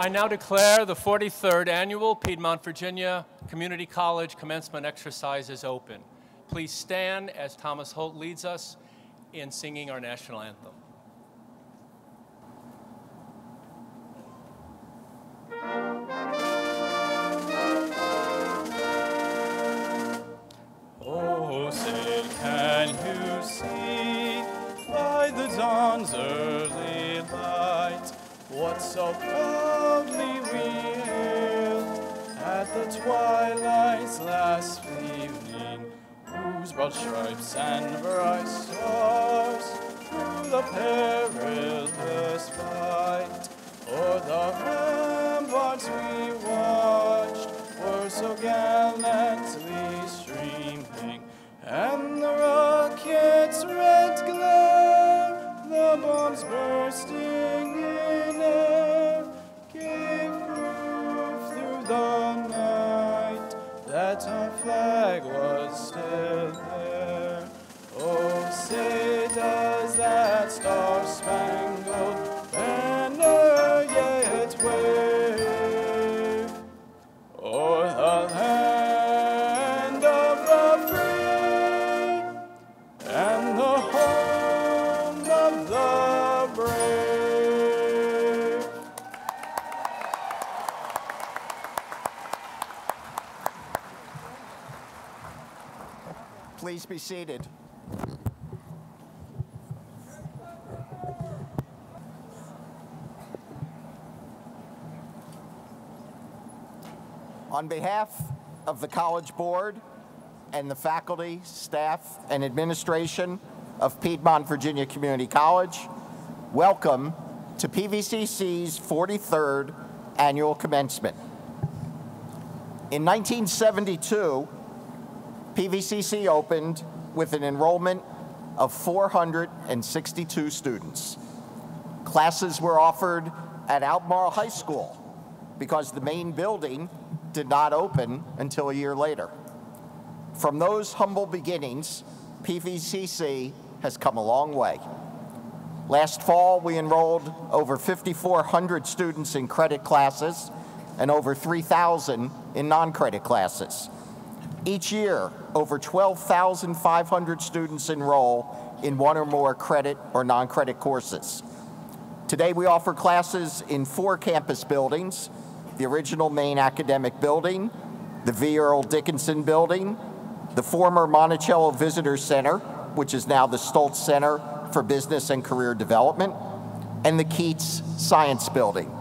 I now declare the 43rd Annual Piedmont, Virginia Community College Commencement Exercises open. Please stand as Thomas Holt leads us in singing our national anthem. Oh, say, can you see by the dawn's early light what so proudly we hailed at the twilight's last evening, whose broad stripes and bright stars through the perilous fight o'er the ramparts we watched were so gallantly streaming, and the rocket's red glare, the bombs bursting in air, gave proof through the night that our flag was still there. Oh, say, does that star-spangled banner yet wave o'er the land of the free and the home of the brave? Please be seated. On behalf of the College Board and the faculty, staff, and administration of Piedmont, Virginia Community College, welcome to PVCC's 43rd Annual Commencement. In 1972, PVCC opened with an enrollment of 462 students. Classes were offered at Albemarle High School because the main building did not open until a year later. From those humble beginnings, PVCC has come a long way. Last fall, we enrolled over 5,400 students in credit classes and over 3,000 in non-credit classes. Each year, over 12,500 students enroll in one or more credit or non-credit courses. Today, we offer classes in 4 campus buildings: the original main academic building, the V. Earl Dickinson building, the former Monticello Visitor Center, which is now the Stoltz Center for Business and Career Development, and the Keats Science Building.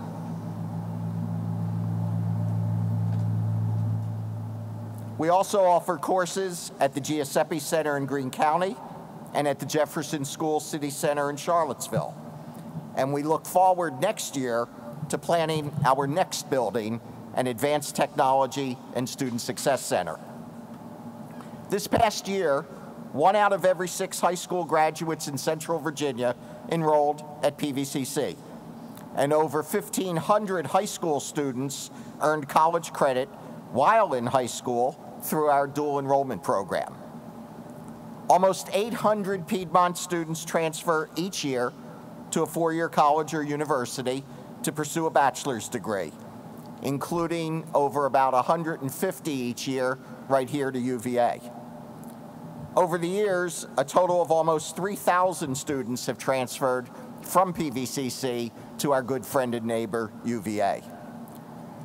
We also offer courses at the Giuseppe Center in Greene County and at the Jefferson School City Center in Charlottesville. And we look forward next year to planning our next building, an Advanced Technology and Student Success Center. This past year, 1 out of every 6 high school graduates in Central Virginia enrolled at PVCC. And over 1,500 high school students earned college credit while in high school through our dual enrollment program. Almost 800 Piedmont students transfer each year to a 4-year college or university to pursue a bachelor's degree, including over about 150 each year right here to UVA. Over the years, a total of almost 3,000 students have transferred from PVCC to our good friend and neighbor, UVA.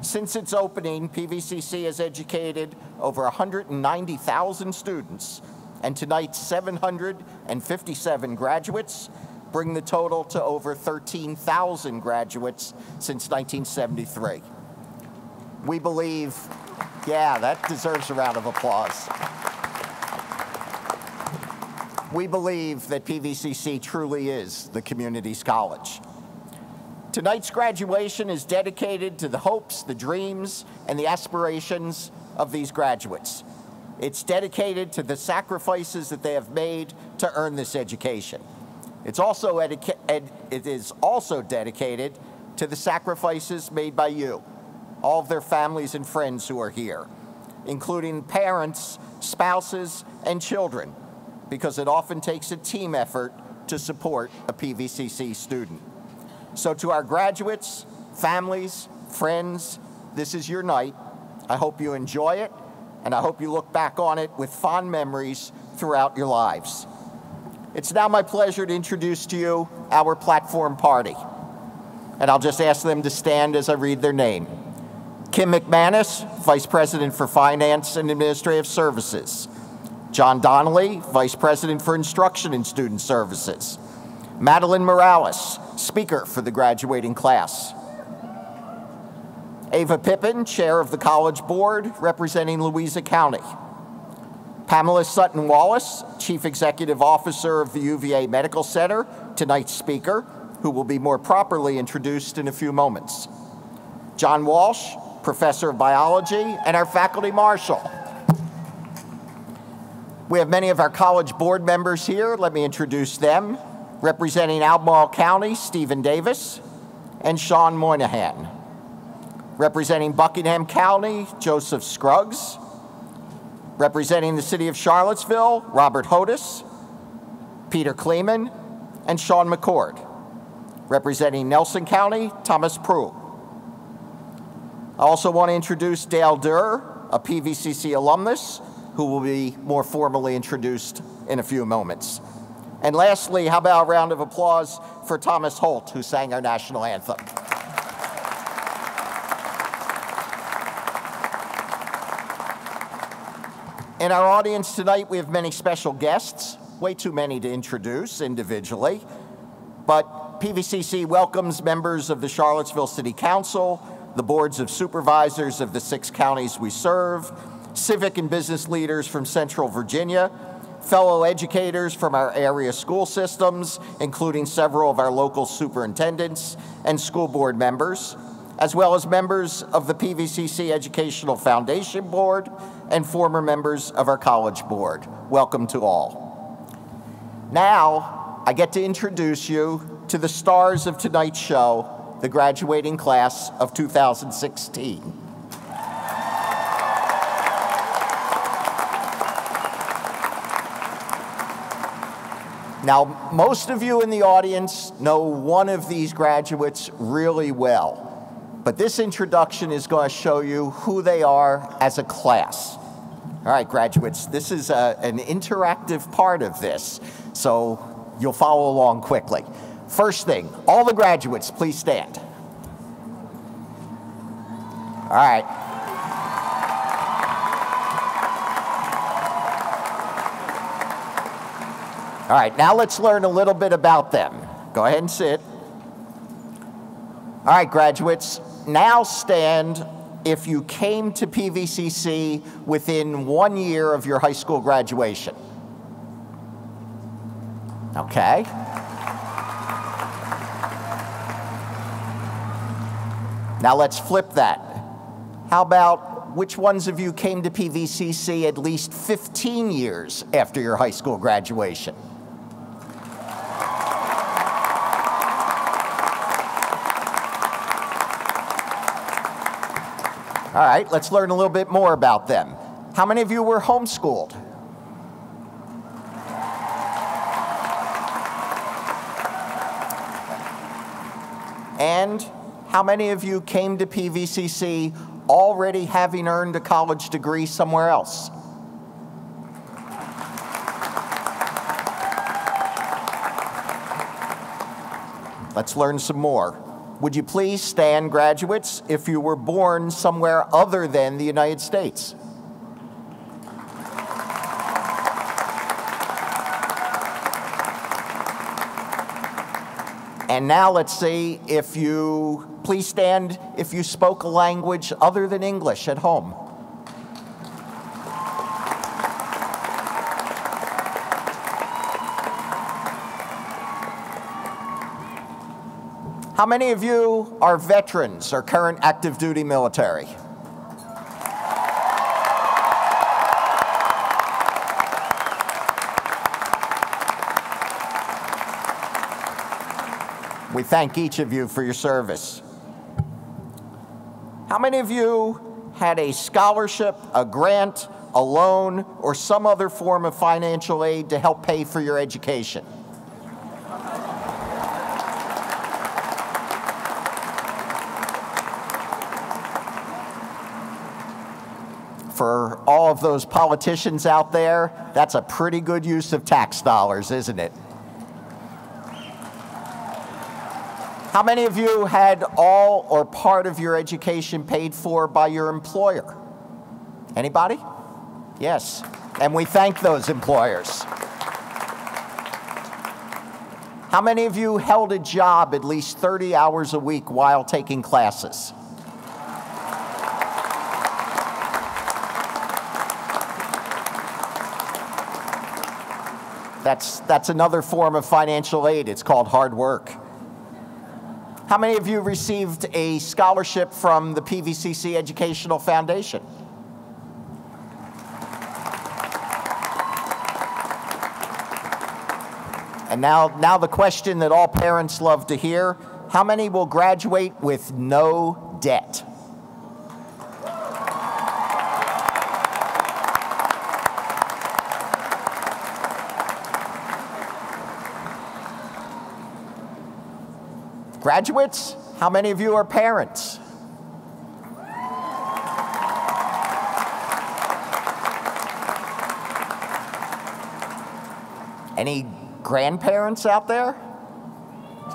Since its opening, PVCC has educated over 190,000 students, and tonight's 757 graduates bring the total to over 13,000 graduates since 1973. We believe, yeah, that deserves a round of applause. We believe that PVCC truly is the community's college. Tonight's graduation is dedicated to the hopes, the dreams, and the aspirations of these graduates. It's dedicated to the sacrifices that they have made to earn this education. It is also dedicated to the sacrifices made by you, all of their families and friends who are here, including parents, spouses, and children, because it often takes a team effort to support a PVCC student. So to our graduates, families, Friends, this is your night. I hope you enjoy it, and I hope you look back on it with fond memories throughout your lives. It's now my pleasure to introduce to you our platform party. And I'll just ask them to stand as I read their name. Kim McManus, Vice President for Finance and Administrative Services. John Donnelly, Vice President for Instruction and Student Services. Madeline Morales, Speaker for the graduating class. Ava Pippin, Chair of the College Board, representing Louisa County. Pamela Sutton-Wallace, Chief Executive Officer of the UVA Medical Center, tonight's speaker, who will be more properly introduced in a few moments. John Walsh, Professor of Biology, and our Faculty Marshal. We have many of our College Board members here. Let me introduce them. Representing Albemarle County, Stephen Davis and Sean Moynihan. Representing Buckingham County, Joseph Scruggs. Representing the City of Charlottesville, Robert Hodis, Peter Kleeman, and Sean McCord. Representing Nelson County, Thomas Prue. I also want to introduce Dale Durr, a PVCC alumnus, who will be more formally introduced in a few moments. And lastly, how about a round of applause for Thomas Holt, who sang our national anthem. In our audience tonight, we have many special guests, way too many to introduce individually, but PVCC welcomes members of the Charlottesville City Council, the boards of supervisors of the 6 counties we serve, civic and business leaders from Central Virginia, fellow educators from our area school systems, including several of our local superintendents and school board members, as well as members of the PVCC Educational Foundation Board and former members of our College Board. Welcome to all. Now, I get to introduce you to the stars of tonight's show, the graduating class of 2016. Now, most of you in the audience know one of these graduates really well, but this introduction is going to show you who they are as a class. All right, graduates, this is an interactive part of this, so you'll follow along quickly. First thing, all the graduates, please stand. All right. All right, now let's learn a little bit about them. Go ahead and sit. All right, graduates, now stand if you came to PVCC within 1 year of your high school graduation. Okay. Now let's flip that. How about which ones of you came to PVCC at least 15 years after your high school graduation? All right, let's learn a little bit more about them. How many of you were homeschooled? And how many of you came to PVCC already having earned a college degree somewhere else? Let's learn some more. Would you please stand, graduates, if you were born somewhere other than the United States? And now let's see if you, please stand if you spoke a language other than English at home. How many of you are veterans or current active duty military? We thank each of you for your service. How many of you had a scholarship, a grant, a loan, or some other form of financial aid to help pay for your education? for all of those politicians out there, that's a pretty good use of tax dollars, isn't it? How many of you had all or part of your education paid for by your employer? Anybody? Yes. And we thank those employers. How many of you held a job at least 30 hours a week while taking classes? That's another form of financial aid. It's called hard work. How many of you received a scholarship from the PVCC Educational Foundation? And now the question that all parents love to hear, how many will graduate with no debt? Graduates, how many of you are parents? Any grandparents out there?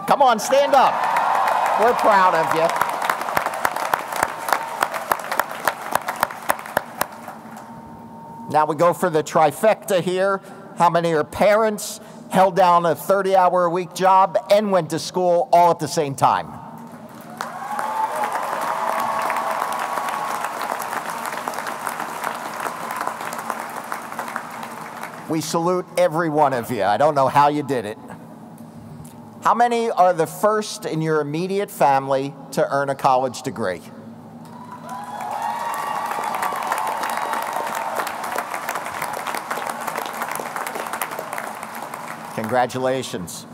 Come on, stand up. We're proud of you. Now we go for the trifecta here. How many are parents, held down a 30-hour-a-week job, and went to school all at the same time? We salute every one of you. I don't know how you did it. How many are the first in your immediate family to earn a college degree? Congratulations.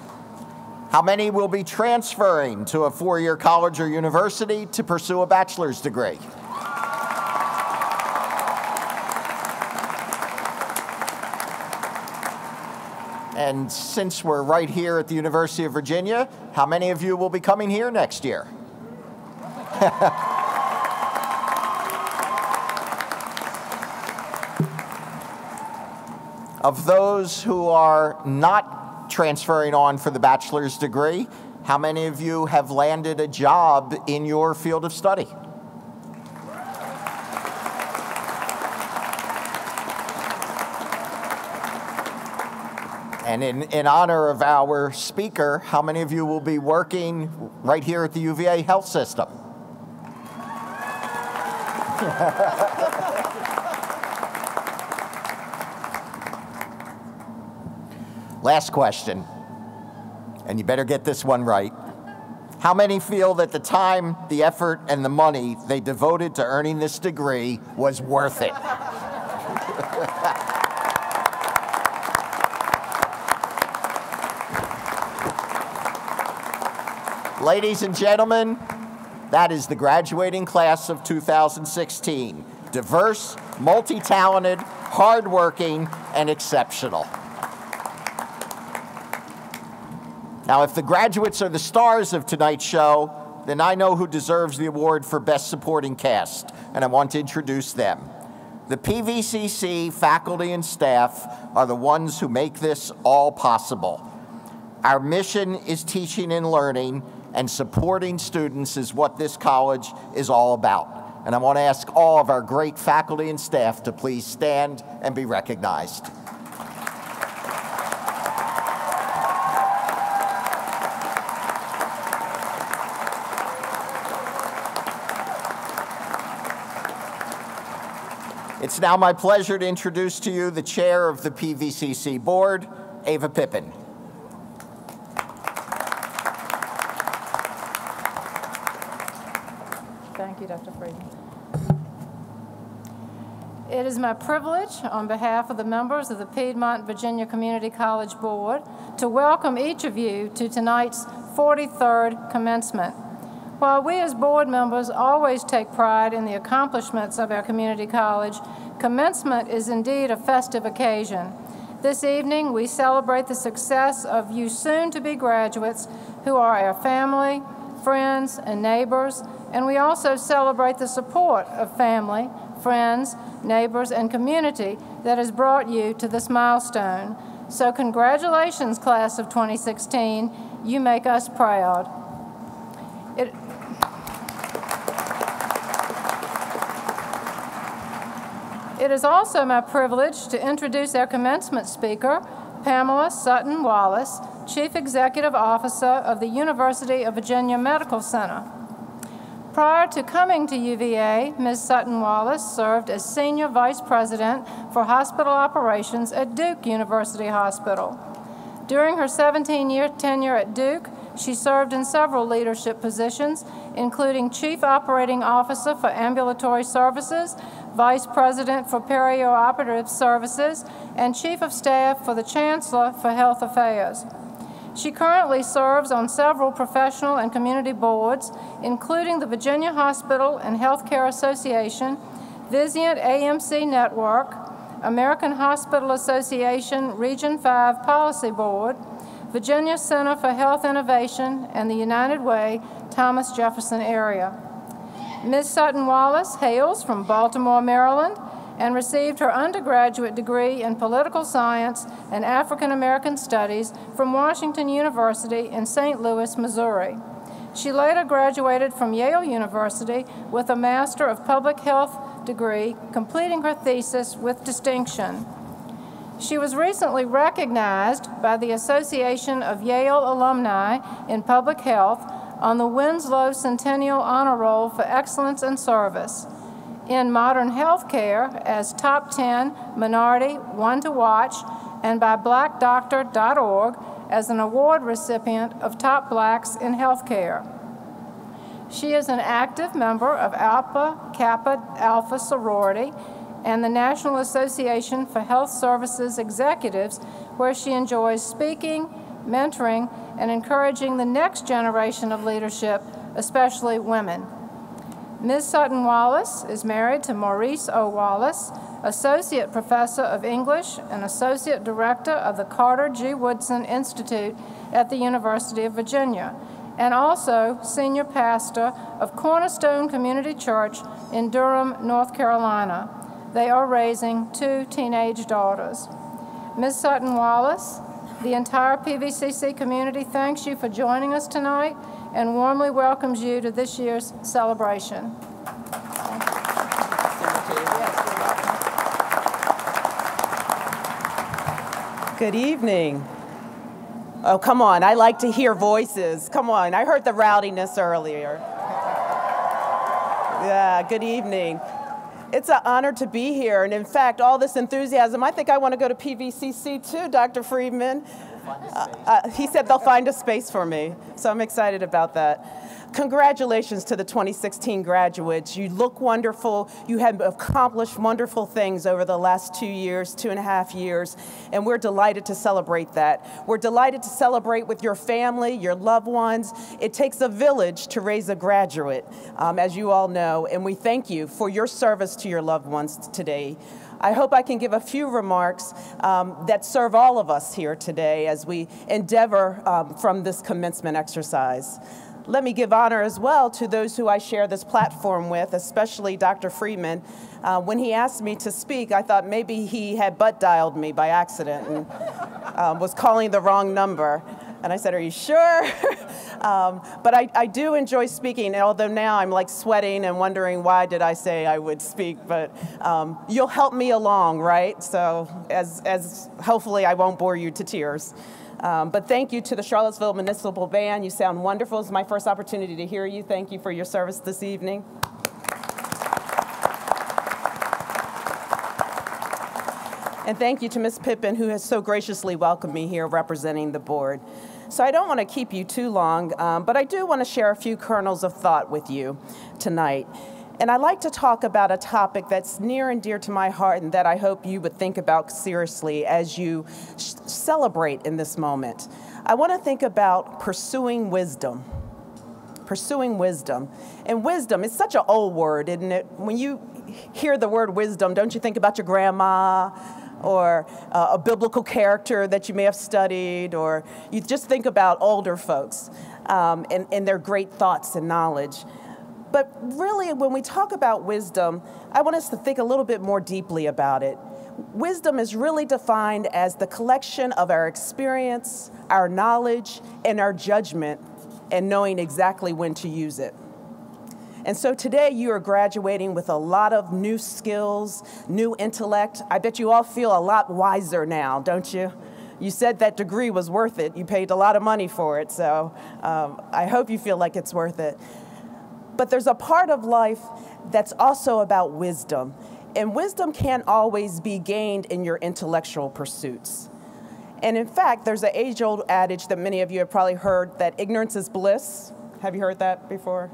How many will be transferring to a four-year college or university to pursue a bachelor's degree? And since we're right here at the University of Virginia, how many of you will be coming here next year? Of those who are not transferring on for the bachelor's degree, how many of you have landed a job in your field of study? And in honor of our speaker, how many of you will be working right here at the UVA health system? Last question, and you better get this one right. How many feel that the time, the effort, and the money they devoted to earning this degree was worth it? Ladies and gentlemen, that is the graduating class of 2016. Diverse, multi-talented, hardworking, and exceptional. Now, if the graduates are the stars of tonight's show, then I know who deserves the award for Best Supporting Cast, and I want to introduce them. The PVCC faculty and staff are the ones who make this all possible. Our mission is teaching and learning, and supporting students is what this college is all about. And I want to ask all of our great faculty and staff to please stand and be recognized. It's now my pleasure to introduce to you the chair of the PVCC board, Ava Pippin. Thank you, Dr. Friedman. It is my privilege, on behalf of the members of the Piedmont Virginia Community College Board, to welcome each of you to tonight's 43rd commencement. While we as board members always take pride in the accomplishments of our community college, commencement is indeed a festive occasion. This evening, we celebrate the success of you soon-to-be graduates who are our family, friends, and neighbors, and we also celebrate the support of family, friends, neighbors, and community that has brought you to this milestone. So congratulations, class of 2016. You make us proud. It is also my privilege to introduce our commencement speaker, Pamela Sutton Wallace, Chief Executive Officer of the University of Virginia Medical Center. Prior to coming to UVA, Ms. Sutton Wallace served as Senior Vice President for Hospital Operations at Duke University Hospital. During her 17-year tenure at Duke, she served in several leadership positions, including Chief Operating Officer for Ambulatory Services, Vice President for Perioperative Services, and Chief of Staff for the Chancellor for Health Affairs. She currently serves on several professional and community boards, including the Virginia Hospital and Healthcare Association, Vizient AMC Network, American Hospital Association Region 5 Policy Board, Virginia Center for Health Innovation, and the United Way Thomas Jefferson area. Ms. Sutton Wallace hails from Baltimore, Maryland, and received her undergraduate degree in political science and African American studies from Washington University in St. Louis, Missouri. She later graduated from Yale University with a Master of Public Health degree, completing her thesis with distinction. She was recently recognized by the Association of Yale Alumni in Public Health on the Winslow Centennial Honor Roll for Excellence in Service, in Modern Healthcare as Top 10 Minority One to Watch, and by blackdoctor.org as an award recipient of Top Blacks in Healthcare. She is an active member of Alpha Kappa Alpha sorority and the National Association for Health Services Executives, where she enjoys speaking, mentoring, and encouraging the next generation of leadership, especially women. Ms. Sutton Wallace is married to Maurice O. Wallace, Associate Professor of English and Associate Director of the Carter G. Woodson Institute at the University of Virginia, and also Senior Pastor of Cornerstone Community Church in Durham, North Carolina. They are raising 2 teenage daughters. Ms. Sutton Wallace, the entire PVCC community thanks you for joining us tonight and warmly welcomes you to this year's celebration. Good evening. Oh, come on, I like to hear voices. Come on, I heard the rowdiness earlier. Yeah, good evening. It's an honor to be here, and in fact, all this enthusiasm, I think I want to go to PVCC too, Dr. Friedman. He said they'll find a space for me, so I'm excited about that. Congratulations to the 2016 graduates. You look wonderful. You have accomplished wonderful things over the last 2 years, 2.5 years, and we're delighted to celebrate that. We're delighted to celebrate with your family, your loved ones. It takes a village to raise a graduate, as you all know, and we thank you for your service to your loved ones today. I hope I can give a few remarks that serve all of us here today as we endeavor from this commencement exercise. Let me give honor as well to those who I share this platform with, especially Dr. Friedman. When he asked me to speak, I thought maybe he had butt dialed me by accident and was calling the wrong number. And I said, "Are you sure?" But I do enjoy speaking, although now I'm like sweating and wondering why did I say I would speak. But you'll help me along, right? So as hopefully I won't bore you to tears. But thank you to the Charlottesville Municipal Band. You sound wonderful. It's my first opportunity to hear you. Thank you for your service this evening. And thank you to Ms. Pippin, who has so graciously welcomed me here representing the board. So I don't want to keep you too long, but I do want to share a few kernels of thought with you tonight. And I'd like to talk about a topic that's near and dear to my heart and that I hope you would think about seriously as you celebrate in this moment. I want to think about pursuing wisdom. Pursuing wisdom. And wisdom is such an old word, isn't it? When you hear the word wisdom, don't you think about your grandma or a biblical character that you may have studied, or you just think about older folks and their great thoughts and knowledge. But really, when we talk about wisdom, I want us to think a little bit more deeply about it. Wisdom is really defined as the collection of our experience, our knowledge, and our judgment, and knowing exactly when to use it. And so today you are graduating with a lot of new skills, new intellect. I bet you all feel a lot wiser now, don't you? You said that degree was worth it. You paid a lot of money for it, so I hope you feel like it's worth it. But there's a part of life that's also about wisdom. And wisdom can't always be gained in your intellectual pursuits. And in fact, there's an age-old adage that many of you have probably heard, that ignorance is bliss. Have you heard that before?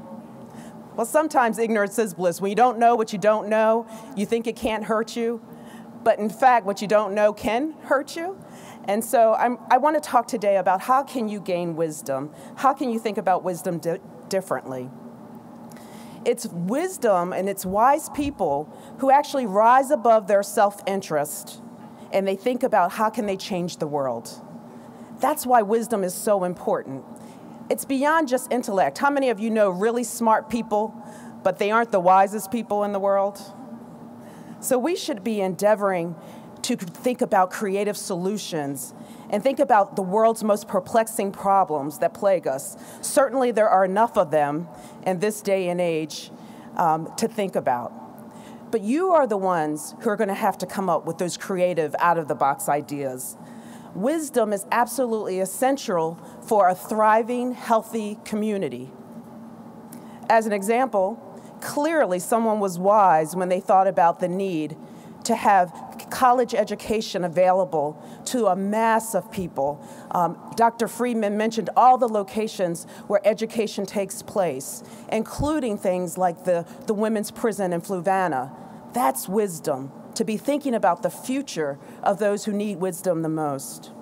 Well, sometimes ignorance is bliss. When you don't know what you don't know, you think it can't hurt you. But in fact, what you don't know can hurt you. And so I want to talk today about how can you gain wisdom? How can you think about wisdom differently? It's wisdom and it's wise people who actually rise above their self-interest and they think about how can they change the world. That's why wisdom is so important. It's beyond just intellect. How many of you know really smart people, but they aren't the wisest people in the world? So we should be endeavoring to think about creative solutions and think about the world's most perplexing problems that plague us. Certainly there are enough of them in this day and age to think about. But you are the ones who are going to have to come up with those creative, out-of-the-box ideas. Wisdom is absolutely essential for a thriving, healthy community. As an example, clearly someone was wise when they thought about the need to have college education available to a mass of people. Dr. Friedman mentioned all the locations where education takes place, including things like the women's prison in Fluvanna. That's wisdom, to be thinking about the future of those who need wisdom the most.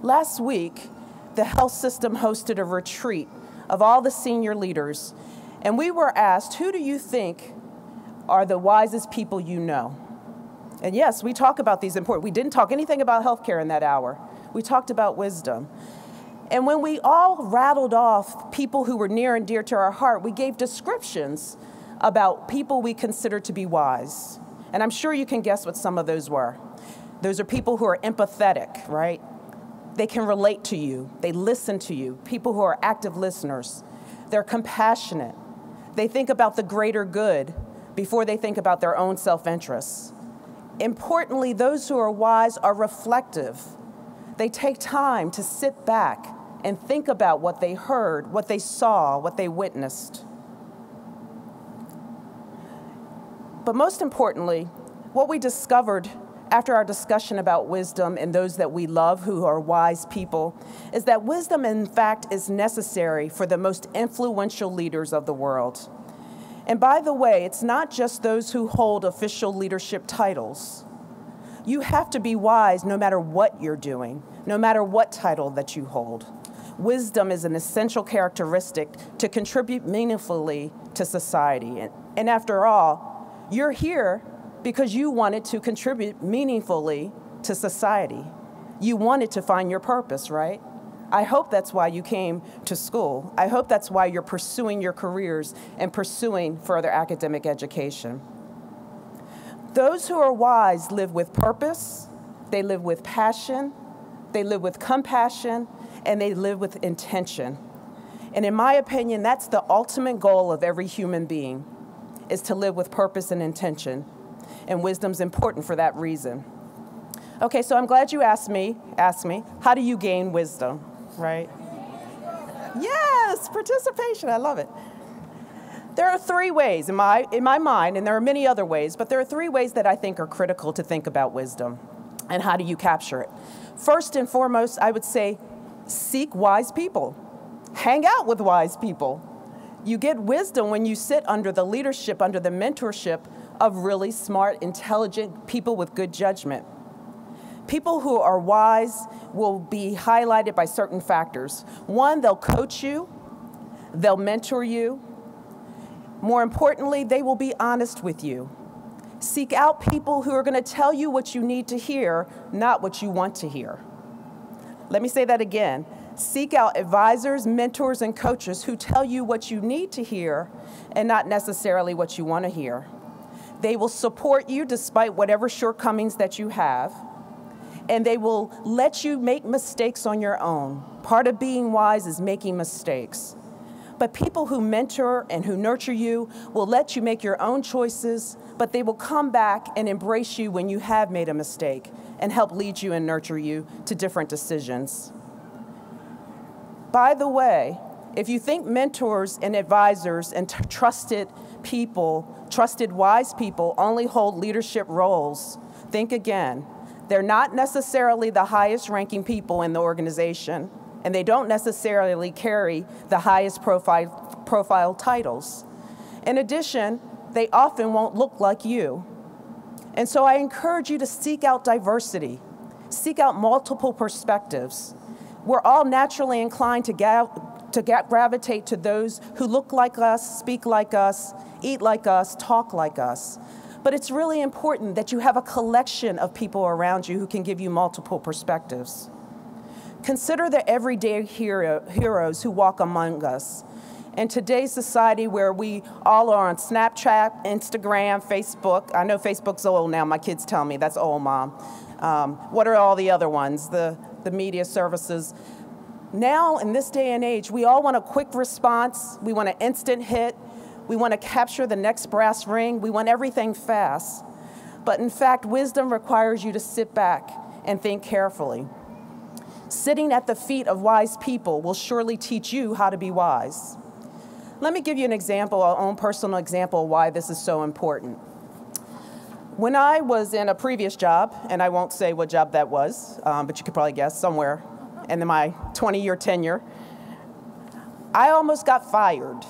Last week, the health system hosted a retreat of all the senior leaders, and we were asked, who do you think are the wisest people you know? And yes, we talk about these important. We didn't talk anything about healthcare in that hour. We talked about wisdom. And when we all rattled off people who were near and dear to our heart, we gave descriptions about people we consider to be wise. And I'm sure you can guess what some of those were. Those are people who are empathetic, right? They can relate to you. They listen to you. People who are active listeners. They're compassionate. They think about the greater good before they think about their own self-interest. Importantly, those who are wise are reflective. They take time to sit back and think about what they heard, what they saw, what they witnessed. But most importantly, what we discovered after our discussion about wisdom and those that we love who are wise people is that wisdom, in fact, is necessary for the most influential leaders of the world. And by the way, it's not just those who hold official leadership titles. You have to be wise no matter what you're doing, no matter what title that you hold. Wisdom is an essential characteristic to contribute meaningfully to society. And after all, you're here because you wanted to contribute meaningfully to society. You wanted to find your purpose, right? I hope that's why you came to school. I hope that's why you're pursuing your careers and pursuing further academic education. Those who are wise live with purpose, they live with passion, they live with compassion, and they live with intention. And in my opinion, that's the ultimate goal of every human being, is to live with purpose and intention. And wisdom's important for that reason. Okay, so I'm glad you asked me, how do you gain wisdom, right? Yes, participation, I love it. There are three ways in my mind, and there are many other ways, but there are three ways that I think are critical to think about wisdom and how do you capture it. First and foremost, I would say, seek wise people. Hang out with wise people. You get wisdom when you sit under the leadership, under the mentorship of really smart, intelligent people with good judgment. People who are wise will be highlighted by certain factors. One, they'll coach you, they'll mentor you. More importantly, they will be honest with you. Seek out people who are going to tell you what you need to hear, not what you want to hear. Let me say that again. Seek out advisors, mentors, and coaches who tell you what you need to hear and not necessarily what you want to hear. They will support you despite whatever shortcomings that you have, and they will let you make mistakes on your own. Part of being wise is making mistakes. But people who mentor and who nurture you will let you make your own choices, but they will come back and embrace you when you have made a mistake and help lead you and nurture you to different decisions. By the way, if you think mentors and advisors and trusted people, trusted wise people only hold leadership roles, think again. They're not necessarily the highest ranking people in the organization, and they don't necessarily carry the highest profile titles. In addition, they often won't look like you. And so I encourage you to seek out diversity, seek out multiple perspectives. We're all naturally inclined to gravitate to those who look like us, speak like us, eat like us, talk like us. But it's really important that you have a collection of people around you who can give you multiple perspectives. Consider the everyday heroes who walk among us. In today's society where we all are on Snapchat, Instagram, Facebook. I know Facebook's old now. My kids tell me that's old, Mom. What are all the other ones? The media services. Now, in this day and age, we all want a quick response. We want an instant hit. We want to capture the next brass ring. We want everything fast. But in fact, wisdom requires you to sit back and think carefully. Sitting at the feet of wise people will surely teach you how to be wise. Let me give you an example, our own personal example of why this is so important. When I was in a previous job, and I won't say what job that was, but you could probably guess, somewhere in my 20-year tenure, I almost got fired.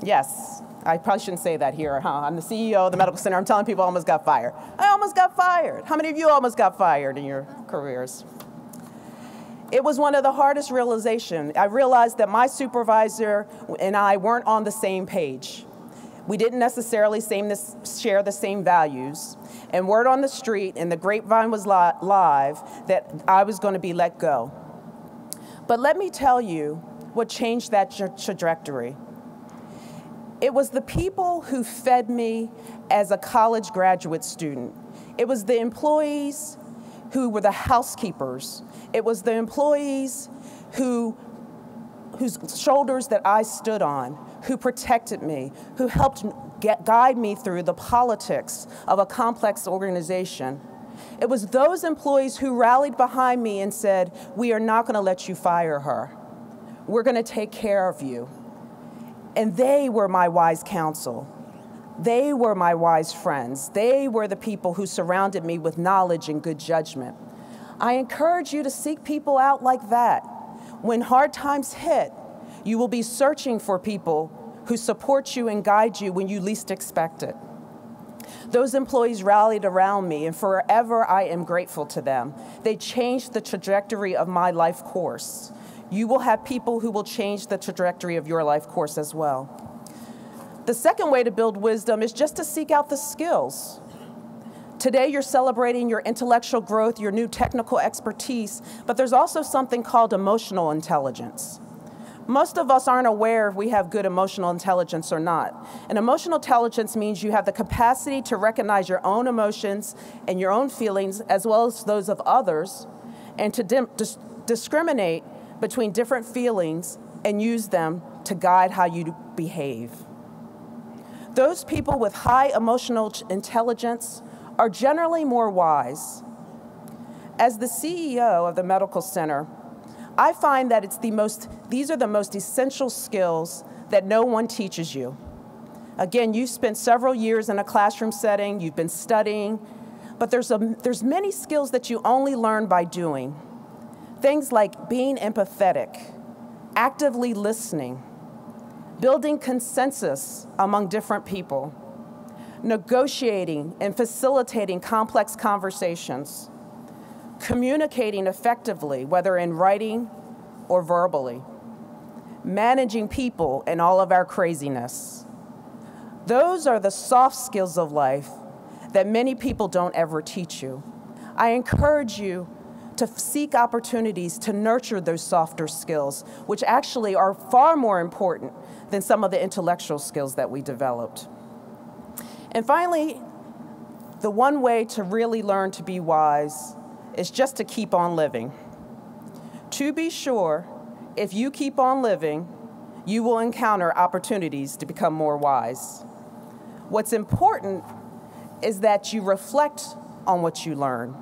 Yes, I probably shouldn't say that here, huh? I'm the CEO of the medical center. I'm telling people I almost got fired. I almost got fired. How many of you almost got fired in your careers? It was one of the hardest realizations. I realized that my supervisor and I weren't on the same page. We didn't necessarily share the same values. And word on the street, and the grapevine was live, that I was going to be let go. But let me tell you what changed that trajectory. It was the people who fed me as a college graduate student. It was the employees who were the housekeepers. It was the employees whose shoulders that I stood on, who protected me, who helped guide me through the politics of a complex organization. It was those employees who rallied behind me and said, "We are not going to let you fire her. We're going to take care of you." And they were my wise counsel. They were my wise friends. They were the people who surrounded me with knowledge and good judgment. I encourage you to seek people out like that. When hard times hit, you will be searching for people who support you and guide you when you least expect it. Those employees rallied around me, and forever I am grateful to them. They changed the trajectory of my life course. You will have people who will change the trajectory of your life course as well. The second way to build wisdom is just to seek out the skills. Today you're celebrating your intellectual growth, your new technical expertise, but there's also something called emotional intelligence. Most of us aren't aware if we have good emotional intelligence or not. And emotional intelligence means you have the capacity to recognize your own emotions and your own feelings as well as those of others, and to discriminate between different feelings and use them to guide how you behave. Those people with high emotional intelligence are generally more wise. As the CEO of the medical center, I find that these are the most essential skills that no one teaches you. Again, you've spent several years in a classroom setting, you've been studying, but there's many skills that you only learn by doing. Things like being empathetic, actively listening, building consensus among different people, negotiating and facilitating complex conversations, communicating effectively, whether in writing or verbally, managing people and all of our craziness. Those are the soft skills of life that many people don't ever teach you. I encourage you to seek opportunities to nurture those softer skills, which actually are far more important than some of the intellectual skills that we developed. And finally, the one way to really learn to be wise is just to keep on living. To be sure, if you keep on living, you will encounter opportunities to become more wise. What's important is that you reflect on what you learn.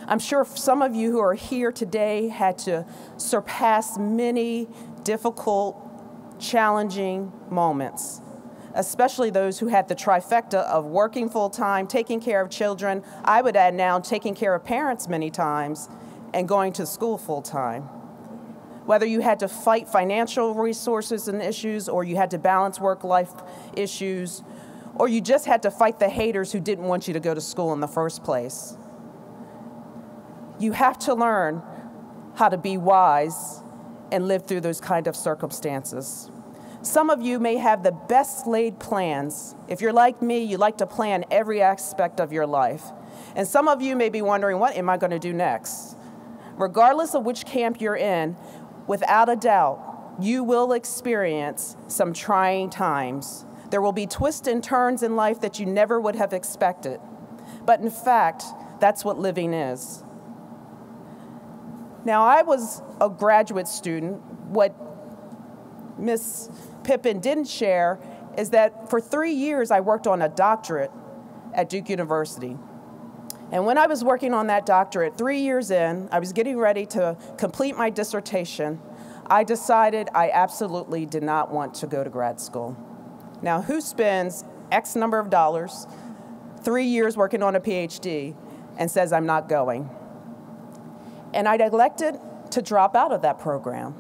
I'm sure some of you who are here today had to surpass many difficult, challenging moments, especially those who had the trifecta of working full-time, taking care of children, I would add now taking care of parents many times, and going to school full-time. Whether you had to fight financial resources and issues, or you had to balance work-life issues, or you just had to fight the haters who didn't want you to go to school in the first place. You have to learn how to be wise and live through those kind of circumstances. Some of you may have the best laid plans. If you're like me, you like to plan every aspect of your life. And some of you may be wondering, what am I going to do next? Regardless of which camp you're in, without a doubt, you will experience some trying times. There will be twists and turns in life that you never would have expected. But in fact, that's what living is. Now, I was a graduate student. What Ms. Pippin didn't share is that for 3 years, I worked on a doctorate at Duke University. And when I was working on that doctorate, 3 years in, I was getting ready to complete my dissertation, I decided I absolutely did not want to go to grad school. Now, who spends X number of dollars, 3 years working on a PhD, and says I'm not going? And I elected to drop out of that program.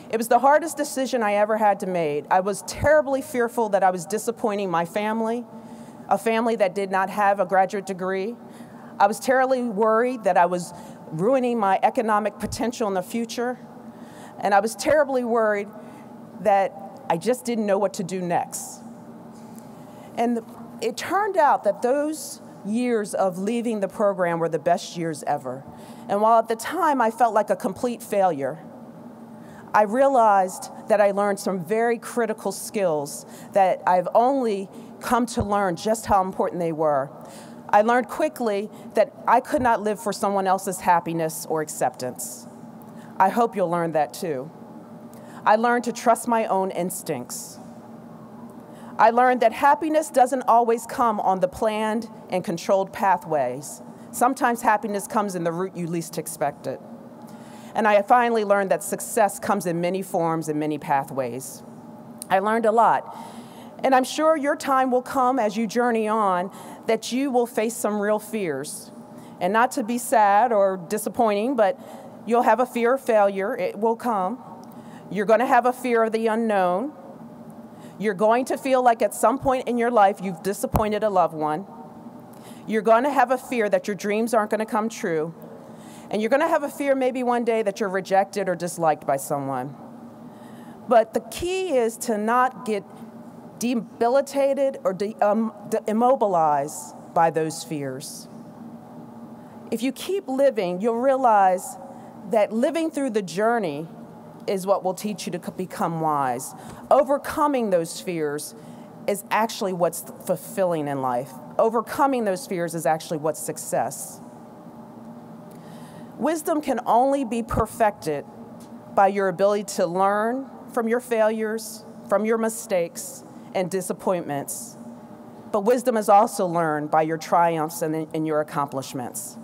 It was the hardest decision I ever had to make. I was terribly fearful that I was disappointing my family, a family that did not have a graduate degree. I was terribly worried that I was ruining my economic potential in the future. And I was terribly worried that I just didn't know what to do next. And it turned out that those years of leaving the program were the best years ever. And while at the time I felt like a complete failure, I realized that I learned some very critical skills that I've only come to learn just how important they were. I learned quickly that I could not live for someone else's happiness or acceptance. I hope you'll learn that too. I learned to trust my own instincts. I learned that happiness doesn't always come on the planned and controlled pathways. Sometimes happiness comes in the route you least expect it. And I finally learned that success comes in many forms and many pathways. I learned a lot. And I'm sure your time will come as you journey on that you will face some real fears. And not to be sad or disappointing, but you'll have a fear of failure. It will come. You're going to have a fear of the unknown. You're going to feel like at some point in your life you've disappointed a loved one. You're going to have a fear that your dreams aren't going to come true. And you're going to have a fear maybe one day that you're rejected or disliked by someone. But the key is to not get debilitated or immobilized by those fears. If you keep living, you'll realize that living through the journey is what will teach you to become wise. Overcoming those fears is actually what's fulfilling in life. Overcoming those fears is actually what's success. Wisdom can only be perfected by your ability to learn from your failures, from your mistakes, and disappointments. But wisdom is also learned by your triumphs and your accomplishments.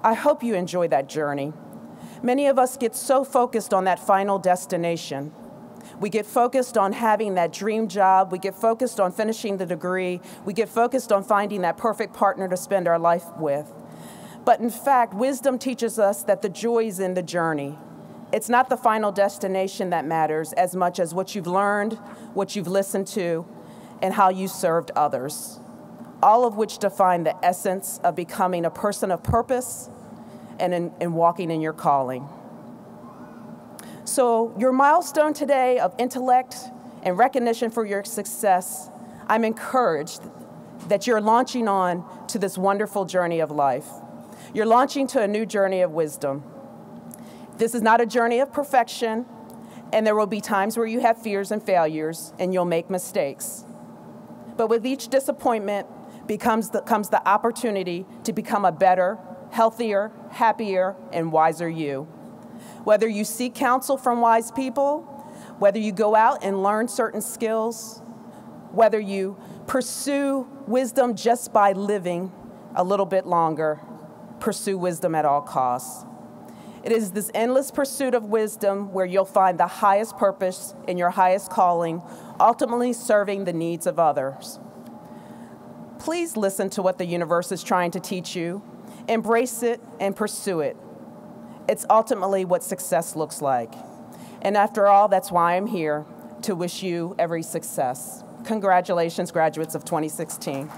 I hope you enjoy that journey. Many of us get so focused on that final destination. We get focused on having that dream job. We get focused on finishing the degree. We get focused on finding that perfect partner to spend our life with. But in fact, wisdom teaches us that the joy is in the journey. It's not the final destination that matters as much as what you've learned, what you've listened to, and how you served others, all of which define the essence of becoming a person of purpose and walking in your calling. So your milestone today of intellect and recognition for your success, I'm encouraged that you're launching on to this wonderful journey of life. You're launching to a new journey of wisdom. This is not a journey of perfection, and there will be times where you have fears and failures, and you'll make mistakes. But with each disappointment comes the opportunity to become a better, healthier, happier, and wiser you. Whether you seek counsel from wise people, whether you go out and learn certain skills, whether you pursue wisdom just by living a little bit longer, pursue wisdom at all costs. It is this endless pursuit of wisdom where you'll find the highest purpose in your highest calling, ultimately serving the needs of others. Please listen to what the universe is trying to teach you, embrace it, and pursue it. It's ultimately what success looks like. And after all, that's why I'm here, to wish you every success. Congratulations, graduates of 2016.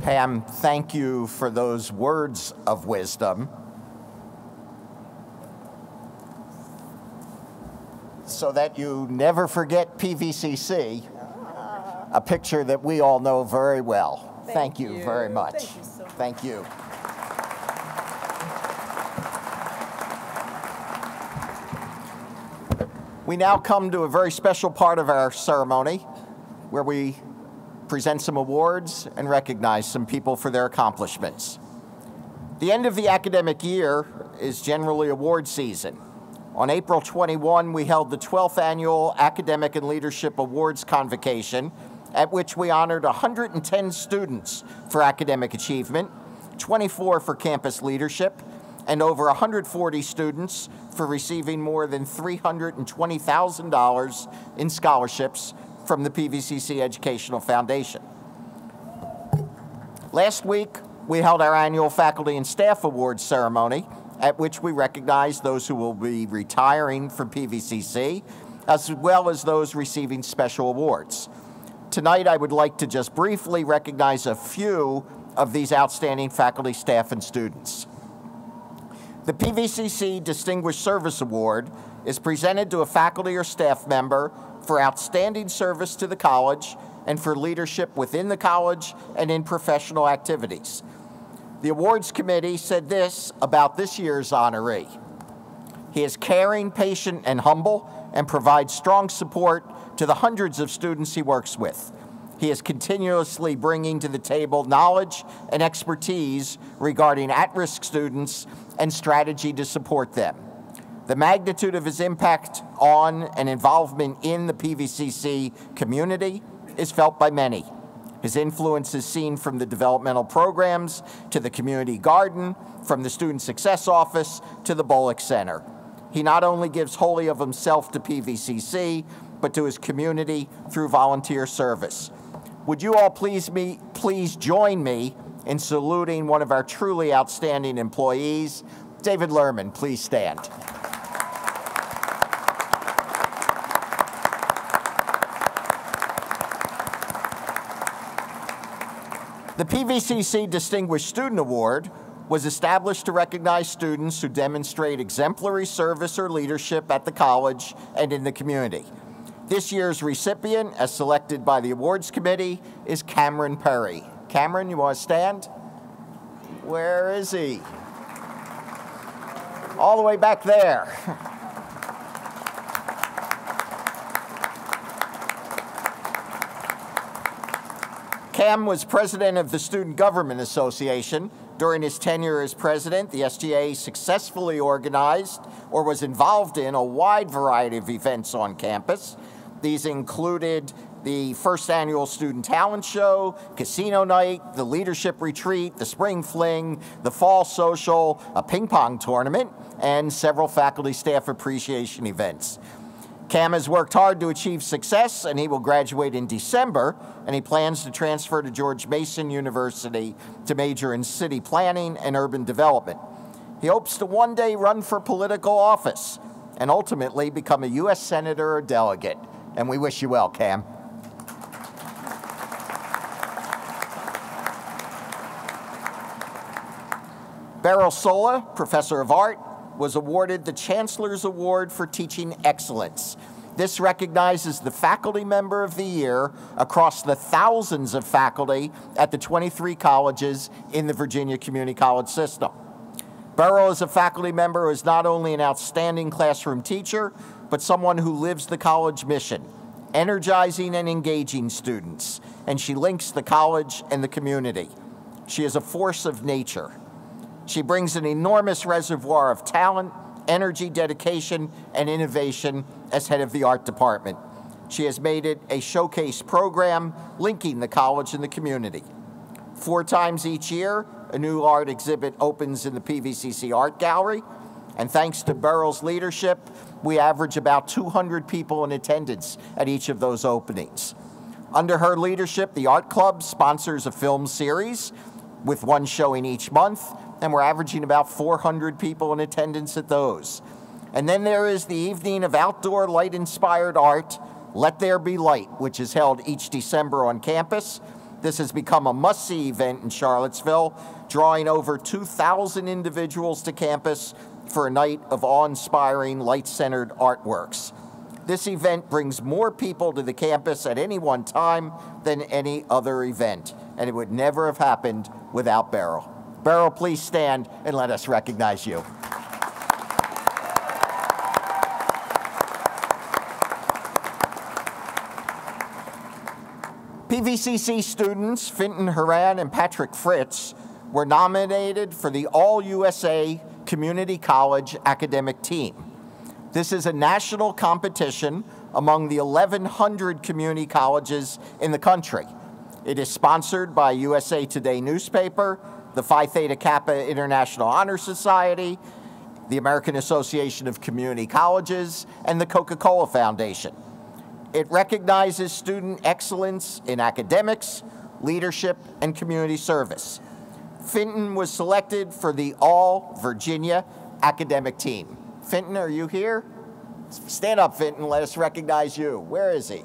Pam, thank you for those words of wisdom. So that you never forget PVCC, a picture that we all know very well. Thank you very much. Thank you so much. Thank you. We now come to a very special part of our ceremony where we present some awards and recognize some people for their accomplishments. The end of the academic year is generally award season. On April 21, we held the 12th Annual Academic and Leadership Awards Convocation, at which we honored 110 students for academic achievement, 24 for campus leadership, and over 140 students for receiving more than $320,000 in scholarships from the PVCC Educational Foundation. Last week, we held our annual Faculty and Staff Awards ceremony, at which we recognized those who will be retiring from PVCC, as well as those receiving special awards. Tonight, I would like to just briefly recognize a few of these outstanding faculty, staff, and students. The PVCC Distinguished Service Award is presented to a faculty or staff member for outstanding service to the college and for leadership within the college and in professional activities. The awards committee said this about this year's honoree: he is caring, patient, and humble, and provides strong support to the hundreds of students he works with. He is continuously bringing to the table knowledge and expertise regarding at-risk students and strategy to support them. The magnitude of his impact on and involvement in the PVCC community is felt by many. His influence is seen from the developmental programs to the community garden, from the Student Success Office to the Bullock Center. He not only gives wholly of himself to PVCC, but to his community through volunteer service. Would you all please join me in saluting one of our truly outstanding employees? David Lerman, please stand. The PVCC Distinguished Student Award was established to recognize students who demonstrate exemplary service or leadership at the college and in the community. This year's recipient, as selected by the awards committee, is Cameron Perry. Cameron, you want to stand? Where is he? All the way back there. Cam was president of the Student Government Association. During his tenure as president, the SGA successfully organized or was involved in a wide variety of events on campus. These included the first annual Student Talent Show, Casino Night, the Leadership Retreat, the Spring Fling, the Fall Social, a ping pong tournament, and several faculty staff appreciation events. Cam has worked hard to achieve success, and he will graduate in December, and he plans to transfer to George Mason University to major in city planning and urban development. He hopes to one day run for political office and ultimately become a U.S. Senator or delegate. And we wish you well, Cam. Beryl Sola, Professor of Art, was awarded the Chancellor's Award for Teaching Excellence. This recognizes the faculty member of the year across the thousands of faculty at the 23 colleges in the Virginia Community College system. Beryl is a faculty member who is not only an outstanding classroom teacher, but someone who lives the college mission, energizing and engaging students, and she links the college and the community. She is a force of nature. She brings an enormous reservoir of talent, energy, dedication, and innovation as head of the art department. She has made it a showcase program linking the college and the community. 4 times each year, a new art exhibit opens in the PVCC Art Gallery, and thanks to Beryl's leadership, we average about 200 people in attendance at each of those openings. Under her leadership, the Art Club sponsors a film series with one showing each month, and we're averaging about 400 people in attendance at those. And then there is the evening of outdoor light-inspired art, Let There Be Light, which is held each December on campus. This has become a must-see event in Charlottesville, drawing over 2,000 individuals to campus for a night of awe-inspiring, light-centered artworks. This event brings more people to the campus at any one time than any other event, and it would never have happened without Beryl. Beryl, please stand and let us recognize you. PVCC students Finton Haran and Patrick Fritz were nominated for the All-USA Community College Academic Team. This is a national competition among the 1,100 community colleges in the country. It is sponsored by USA Today newspaper, the Phi Theta Kappa International Honor Society, the American Association of Community Colleges, and the Coca-Cola Foundation. It recognizes student excellence in academics, leadership, and community service. Finton was selected for the All-Virginia Academic Team. Finton, are you here? Stand up, Finton. Let us recognize you. Where is he?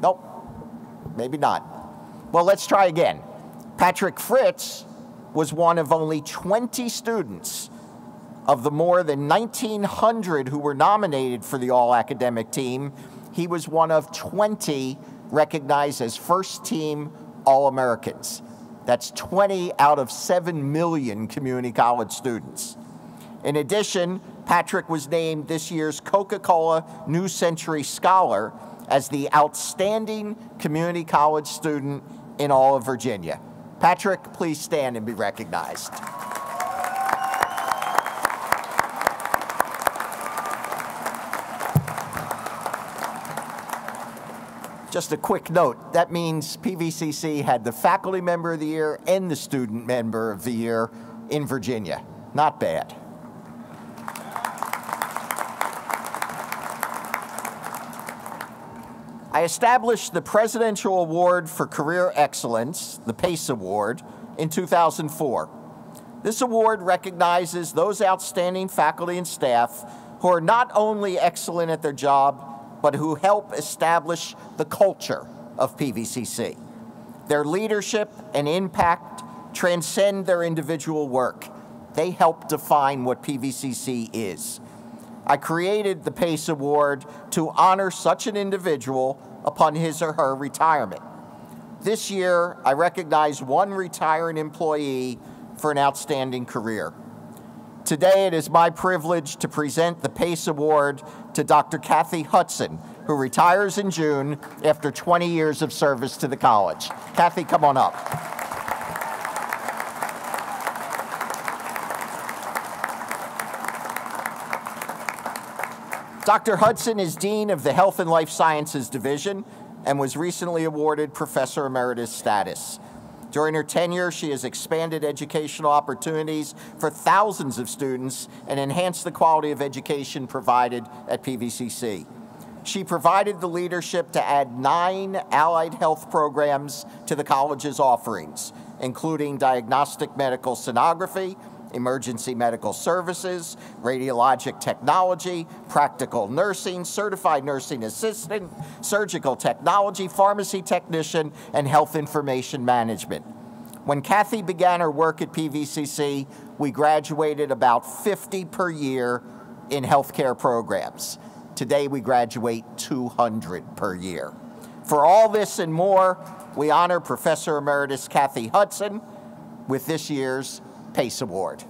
Nope. Maybe not. Well, let's try again. Patrick Fritz was one of only 20 students of the more than 1,900 who were nominated for the All-Academic Team. He was one of 20 recognized as first-team All-Americans. That's 20 out of 7 million community college students. In addition, Patrick was named this year's Coca-Cola New Century Scholar as the outstanding community college student in all of Virginia. Patrick, please stand and be recognized. Just a quick note, that means PVCC had the Faculty Member of the Year and the Student Member of the Year in Virginia. Not bad. I established the Presidential Award for Career Excellence, the PACE Award, in 2004. This award recognizes those outstanding faculty and staff who are not only excellent at their job, but who help establish the culture of PVCC. Their leadership and impact transcend their individual work. They help define what PVCC is. I created the PACE Award to honor such an individual upon his or her retirement. This year, I recognize one retiring employee for an outstanding career. Today, it is my privilege to present the PACE Award to Dr. Kathy Hudson, who retires in June after 20 years of service to the college. Kathy, come on up. Dr. Hudson is Dean of the Health and Life Sciences Division and was recently awarded Professor Emeritus status. During her tenure, she has expanded educational opportunities for thousands of students and enhanced the quality of education provided at PVCC. She provided the leadership to add 9 allied health programs to the college's offerings, including diagnostic medical sonography, emergency medical services, radiologic technology, practical nursing, certified nursing assistant, surgical technology, pharmacy technician, and health information management. When Kathy began her work at PVCC, we graduated about 50 per year in healthcare programs. Today, we graduate 200 per year. For all this and more, we honor Professor Emeritus Kathy Hudson with this year's PACE Award.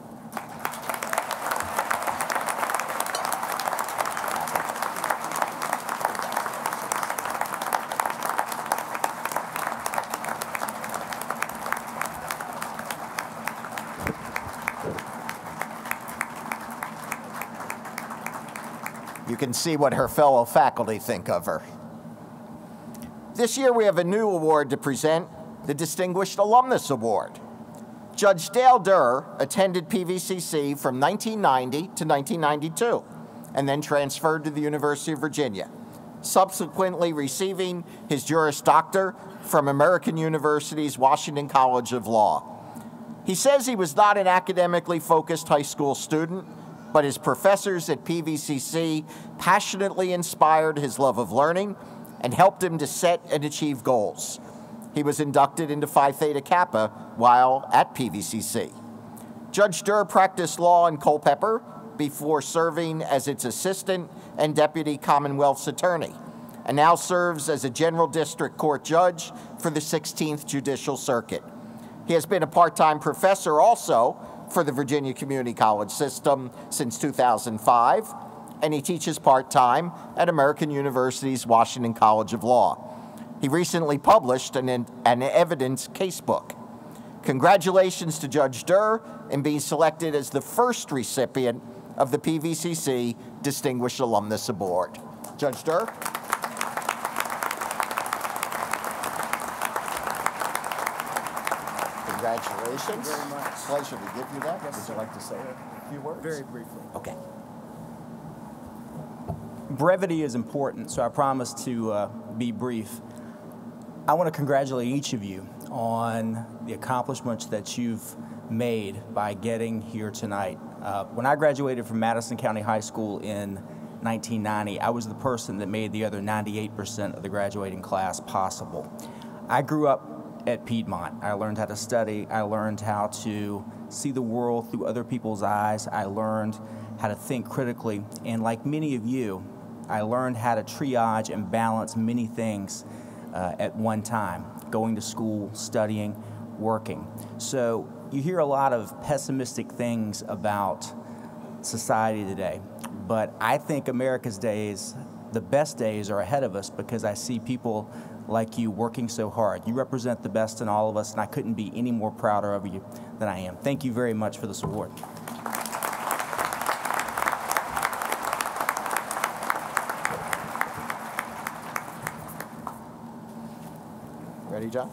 You can see what her fellow faculty think of her. This year we have a new award to present, the Distinguished Alumnus Award. Judge Dale Durr attended PVCC from 1990 to 1992 and then transferred to the University of Virginia, subsequently receiving his Juris Doctor from American University's Washington College of Law. He says he was not an academically focused high school student, but his professors at PVCC passionately inspired his love of learning and helped him to set and achieve goals. He was inducted into Phi Theta Kappa while at PVCC. Judge Durr practiced law in Culpeper before serving as its assistant and deputy Commonwealth's attorney, and now serves as a general district court judge for the 16th Judicial Circuit. He has been a part-time professor also for the Virginia Community College system since 2005, and he teaches part-time at American University's Washington College of Law. He recently published an evidence casebook. Congratulations to Judge Durr in being selected as the first recipient of the PVCC Distinguished Alumnus Award. Judge Durr. Congratulations. Thank you very much. Pleasure to give you that. Yes, Would you like to say a few words? Very briefly. Okay. Brevity is important, so I promise to be brief. I want to congratulate each of you on the accomplishments that you've made by getting here tonight. When I graduated from Madison County High School in 1990, I was the person that made the other 98% of the graduating class possible. I grew up at Piedmont. I learned how to study. I learned how to see the world through other people's eyes. I learned how to think critically. And like many of you, I learned how to triage and balance many things at one time, going to school, studying, working. So you hear a lot of pessimistic things about society today, but I think America's days, the best days are ahead of us because I see people like you working so hard. You represent the best in all of us, and I couldn't be any more prouder of you than I am. Thank you very much for this award. Ready, John?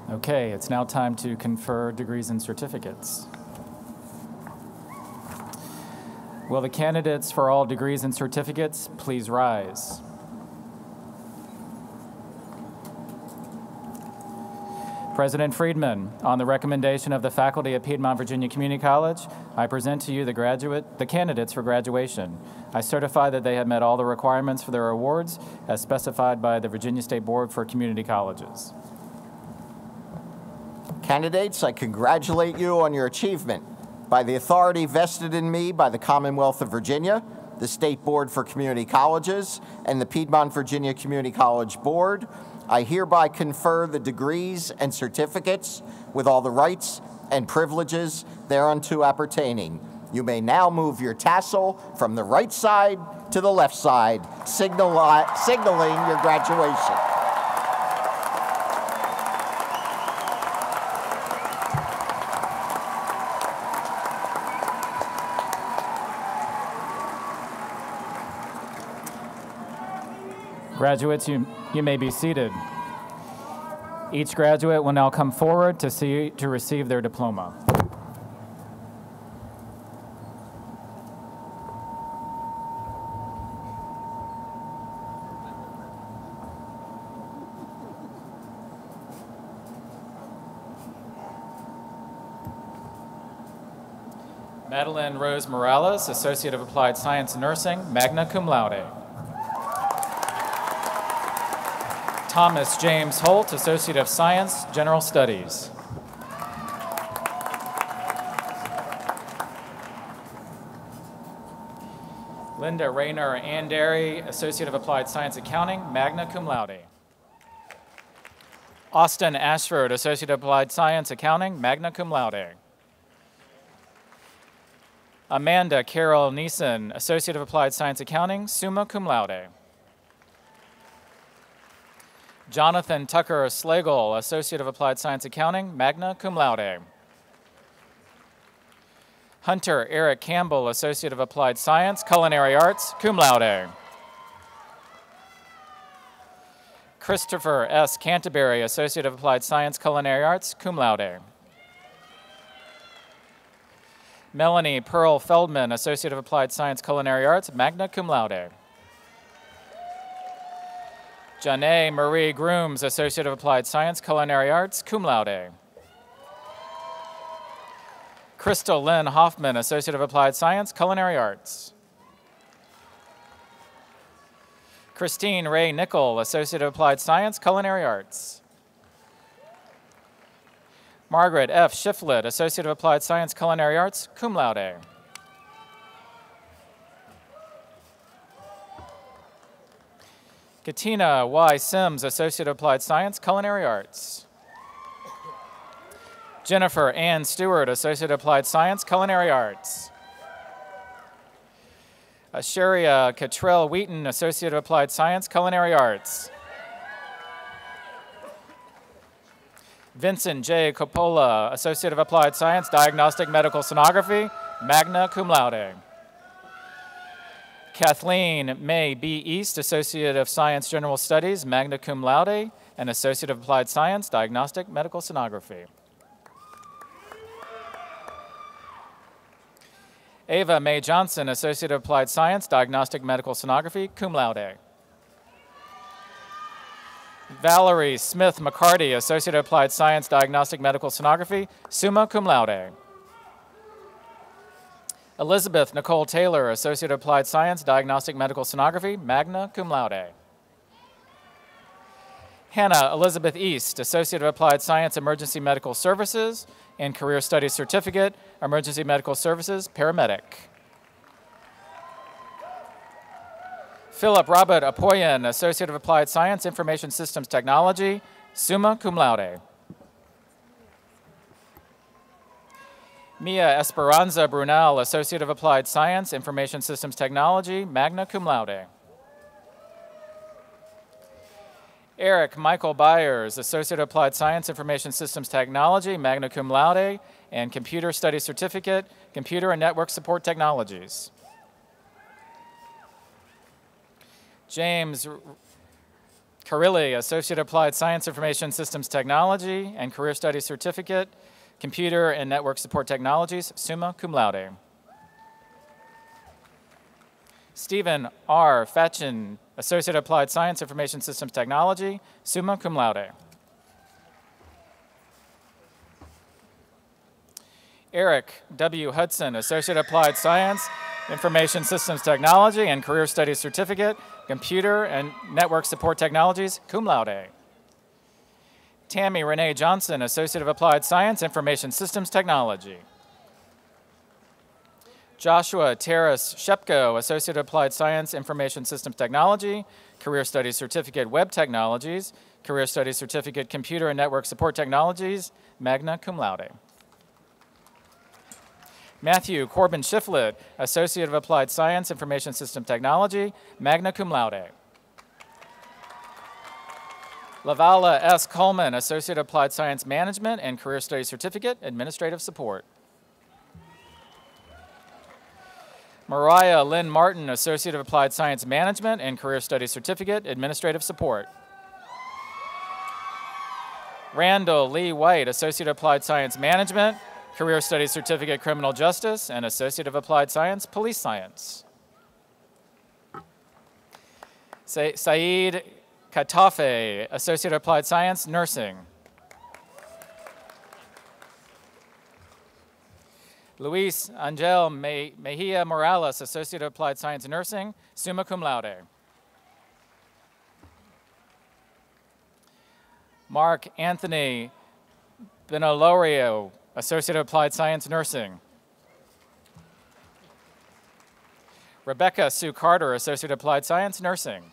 Okay, it's now time to confer degrees and certificates. Will the candidates for all degrees and certificates please rise? President Friedman, on the recommendation of the faculty at Piedmont Virginia Community College, I present to you the candidates for graduation. I certify that they have met all the requirements for their awards as specified by the Virginia State Board for Community Colleges. Candidates, I congratulate you on your achievement. By the authority vested in me by the Commonwealth of Virginia, the State Board for Community Colleges, and the Piedmont Virginia Community College Board, I hereby confer the degrees and certificates with all the rights and privileges thereunto appertaining. You may now move your tassel from the right side to the left side, signaling your graduation. Graduates, you may be seated. Each graduate will now come forward to receive their diploma. Madeline Rose Morales, Associate of Applied Science Nursing, magna cum laude. Thomas James Holt, Associate of Science, General Studies. Linda Rayner Andary, Associate of Applied Science Accounting, magna cum laude. Austin Ashford, Associate of Applied Science Accounting, magna cum laude. Amanda Carol Neeson, Associate of Applied Science Accounting, summa cum laude. Jonathan Tucker Slagle, Associate of Applied Science Accounting, magna cum laude. Hunter Eric Campbell, Associate of Applied Science, Culinary Arts, cum laude. Christopher S. Canterbury, Associate of Applied Science, Culinary Arts, cum laude. Melanie Pearl Feldman, Associate of Applied Science, Culinary Arts, magna cum laude. Janae Marie Grooms, Associate of Applied Science, Culinary Arts, cum laude. Crystal Lynn Hoffman, Associate of Applied Science, Culinary Arts. Christine Ray Nickel, Associate of Applied Science, Culinary Arts. Margaret F. Shiflett, Associate of Applied Science, Culinary Arts, cum laude. Katina Y. Sims, Associate of Applied Science, Culinary Arts. Jennifer Ann Stewart, Associate of Applied Science, Culinary Arts. Asheria Cottrell Wheaton, Associate of Applied Science, Culinary Arts. Vincent J. Coppola, Associate of Applied Science, Diagnostic Medical Sonography, magna cum laude. Kathleen May B. East, Associate of Science, General Studies, magna cum laude, and Associate of Applied Science, Diagnostic Medical Sonography. Ava Mae Johnson, Associate of Applied Science, Diagnostic Medical Sonography, cum laude. Valerie Smith McCarty, Associate of Applied Science, Diagnostic Medical Sonography, summa cum laude. Elizabeth Nicole Taylor, Associate of Applied Science, Diagnostic Medical Sonography, magna cum laude. Hannah Elizabeth East, Associate of Applied Science, Emergency Medical Services, and Career Studies Certificate, Emergency Medical Services, Paramedic. Philip Robert Apoyan, Associate of Applied Science, Information Systems Technology, summa cum laude. Mia Esperanza Brunel, Associate of Applied Science, Information Systems Technology, magna cum laude. Eric Michael Byers, Associate of Applied Science, Information Systems Technology, magna cum laude, and Computer Studies Certificate, Computer and Network Support Technologies. James Carilli, Associate of Applied Science, Information Systems Technology, and Career Studies Certificate, Computer and Network Support Technologies, summa cum laude. Stephen R. Fetchin, Associate of Applied Science, Information Systems Technology, summa cum laude. Eric W. Hudson, Associate of Applied Science, Information Systems Technology, and Career Studies Certificate, Computer and Network Support Technologies, cum laude. Tammy Renee Johnson, Associate of Applied Science, Information Systems Technology. Joshua Terrace Shepko, Associate of Applied Science, Information Systems Technology, Career Studies Certificate, Web Technologies, Career Studies Certificate, Computer and Network Support Technologies, magna cum laude. Matthew Corbin Shiflett, Associate of Applied Science, Information System Technology, magna cum laude. Lavala S. Coleman, Associate of Applied Science Management and Career Studies Certificate, Administrative Support. Mariah Lynn Martin, Associate of Applied Science Management and Career Studies Certificate, Administrative Support. Randall Lee White, Associate of Applied Science Management, Career Studies Certificate, Criminal Justice, and Associate of Applied Science, Police Science. Saeed Katafe, Associate of Applied Science, Nursing. Luis Angel Mejia Morales, Associate of Applied Science, Nursing, summa cum laude. Mark Anthony Benolorio, Associate of Applied Science, Nursing. Rebecca Sue Carter, Associate of Applied Science, Nursing.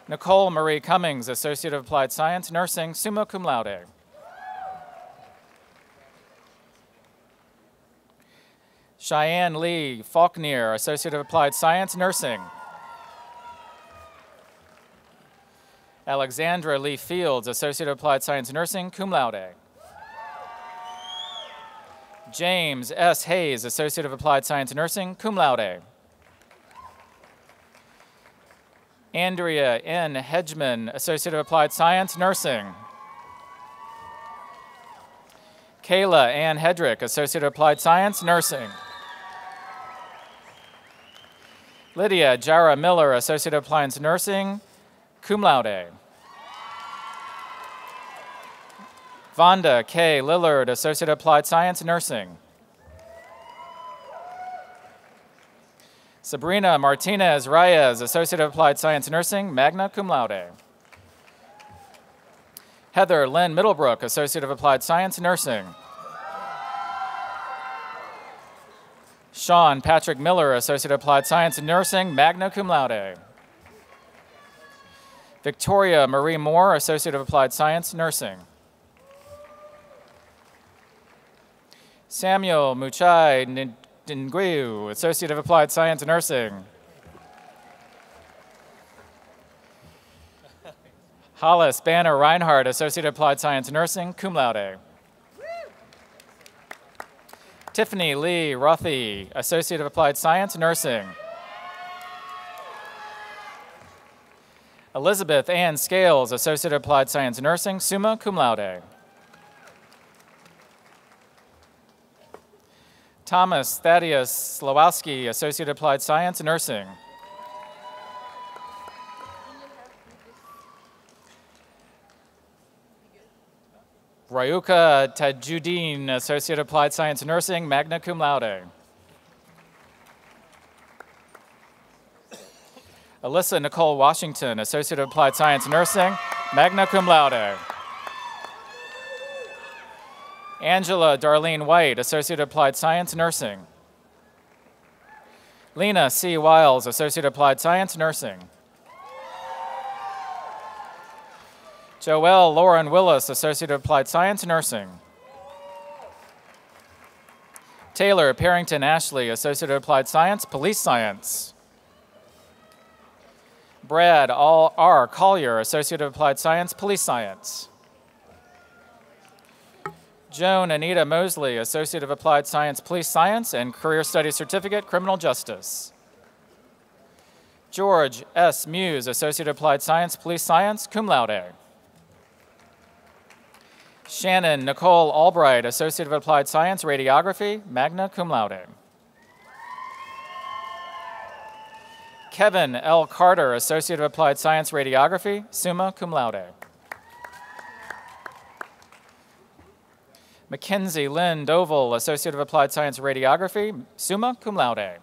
Nicole Marie Cummings, Associate of Applied Science, Nursing, summa cum laude. Cheyenne Lee Faulkner, Associate of Applied Science, Nursing. Alexandra Lee Fields, Associate of Applied Science, Nursing, cum laude. James S. Hayes, Associate of Applied Science, Nursing, cum laude. Andrea N. Hedgeman, Associate of Applied Science, Nursing. Kayla Ann Hedrick, Associate of Applied Science, Nursing. Lydia Jara Miller, Associate of Applied Science, Nursing, cum laude. Vonda K. Lillard, Associate of Applied Science, Nursing. Sabrina Martinez Reyes, Associate of Applied Science, Nursing, magna cum laude. Heather Lynn Middlebrook, Associate of Applied Science, Nursing. Sean Patrick Miller, Associate of Applied Science, Nursing, magna cum laude. Victoria Marie Moore, Associate of Applied Science, Nursing. Samuel Muchai Nguyen, Associate of Applied Science, Nursing. Hollis Banner Reinhardt, Associate of Applied Science, Nursing, cum laude. Tiffany Lee Rothy, Associate of Applied Science, Nursing. Elizabeth Ann Scales, Associate of Applied Science, Nursing, summa cum laude. Thomas Thaddeus Slawowski, Associate of Applied Science, Nursing. Rayuka Tajuddin, Associate of Applied Science, Nursing, magna cum laude. Alyssa Nicole Washington, Associate of Applied Science, Nursing, magna cum laude. Angela Darlene White, Associate of Applied Science, Nursing. Lena C. Wiles, Associate of Applied Science, Nursing. Joelle Lauren Willis, Associate of Applied Science, Nursing. Taylor Parrington Ashley, Associate of Applied Science, Police Science. Brad R. Collier, Associate of Applied Science, Police Science. Joan Anita Mosley, Associate of Applied Science, Police Science, and Career Studies Certificate, Criminal Justice. George S. Muse, Associate of Applied Science, Police Science, cum laude. Shannon Nicole Albright, Associate of Applied Science, Radiography, magna cum laude. Kevin L. Carter, Associate of Applied Science, Radiography, summa cum laude. Mackenzie Lynn Doval, Associate of Applied Science, Radiography, summa cum laude.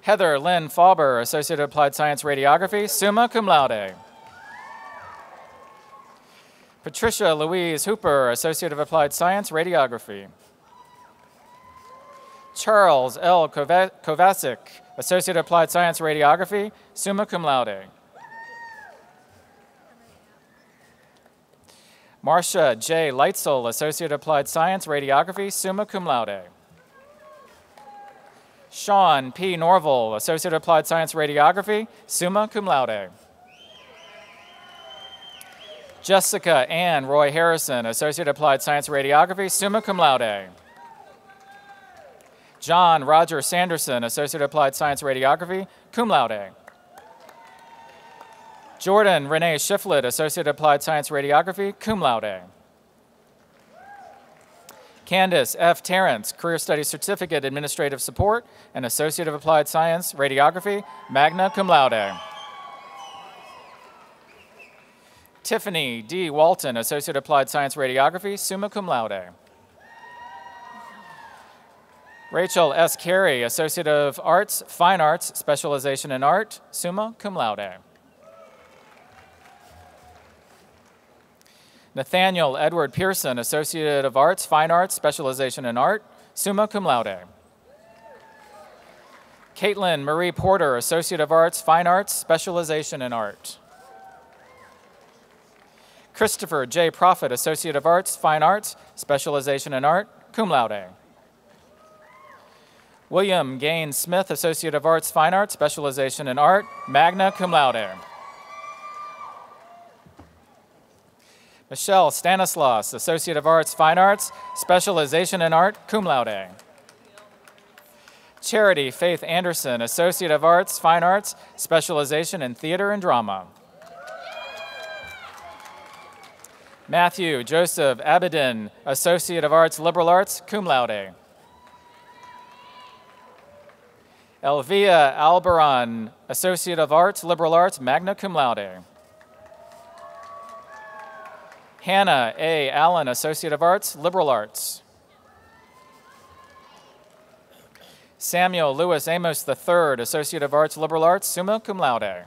Heather Lynn Fauber, Associate of Applied Science, Radiography, summa cum laude. Patricia Louise Hooper, Associate of Applied Science, Radiography. Charles L. Kovacic, Associate of Applied Science, Radiography, summa cum laude. Marcia J. Leitzel, Associate of Applied Science, Radiography, summa cum laude. Sean P. Norval, Associate of Applied Science, Radiography, summa cum laude. Jessica Ann Roy Harrison, Associate of Applied Science, Radiography, summa cum laude. John Roger Sanderson, Associate of Applied Science, Radiography, cum laude. Jordan Renee Shiflett, Associate of Applied Science, Radiography, cum laude. Candace F. Terrence, Career Studies Certificate, Administrative Support, and Associate of Applied Science, Radiography, magna cum laude. Tiffany D. Walton, Associate of Applied Science, Radiography, summa cum laude. Rachel S. Carey, Associate of Arts, Fine Arts, Specialization in Art, summa cum laude. Nathaniel Edward Pearson, Associate of Arts, Fine Arts, Specialization in Art, summa cum laude. Caitlin Marie Porter, Associate of Arts, Fine Arts, Specialization in Art. Christopher J. Prophet, Associate of Arts, Fine Arts, Specialization in Art, cum laude. William Gaines Smith, Associate of Arts, Fine Arts, Specialization in Art, magna cum laude. Michelle Stanislaus, Associate of Arts, Fine Arts, Specialization in Art, cum laude. Charity Faith Anderson, Associate of Arts, Fine Arts, Specialization in Theater and Drama. Matthew Joseph Abedin, Associate of Arts, Liberal Arts, cum laude. Elvia Albaran, Associate of Arts, Liberal Arts, magna cum laude. Hannah A. Allen, Associate of Arts, Liberal Arts. Samuel Lewis Amos III, Associate of Arts, Liberal Arts, summa cum laude.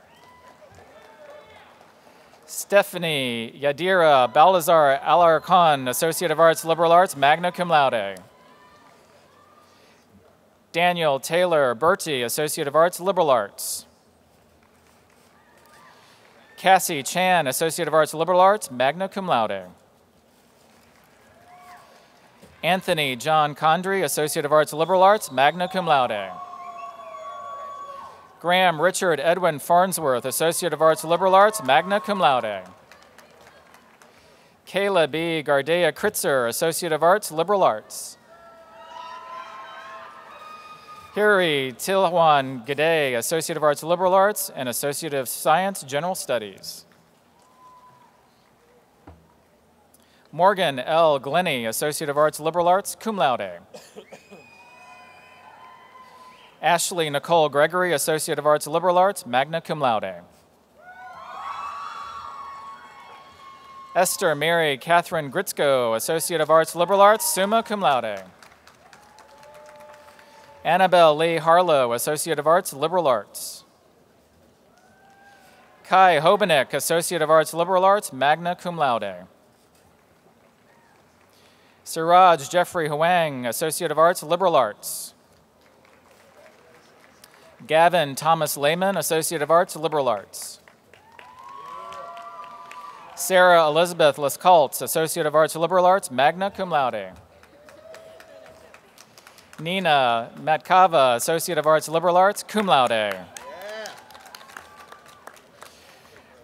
Stephanie Yadira Balazar Alarcon, Associate of Arts, Liberal Arts, magna cum laude. Daniel Taylor Bertie, Associate of Arts, Liberal Arts. Cassie Chan, Associate of Arts, Liberal Arts, magna cum laude. Anthony John Condry, Associate of Arts, Liberal Arts, magna cum laude. Graham Richard Edwin Farnsworth, Associate of Arts, Liberal Arts, magna cum laude. Kayla B. Gardea Kritzer, Associate of Arts, Liberal Arts. Hiri Tilhuan Gade, Associate of Arts, Liberal Arts, and Associate of Science, General Studies. Morgan L. Glenny, Associate of Arts, Liberal Arts, cum laude. Ashley Nicole Gregory, Associate of Arts, Liberal Arts, magna cum laude. Esther Mary Catherine Gritzko, Associate of Arts, Liberal Arts, summa cum laude. Annabelle Lee Harlow, Associate of Arts, Liberal Arts. Kai Hobenek, Associate of Arts, Liberal Arts, magna cum laude. Siraj Jeffrey Huang, Associate of Arts, Liberal Arts. Gavin Thomas Lehman, Associate of Arts, Liberal Arts. Sarah Elizabeth Lescaltz, Associate of Arts, Liberal Arts, magna cum laude. Nina Matkava, Associate of Arts, Liberal Arts, cum laude. Yeah.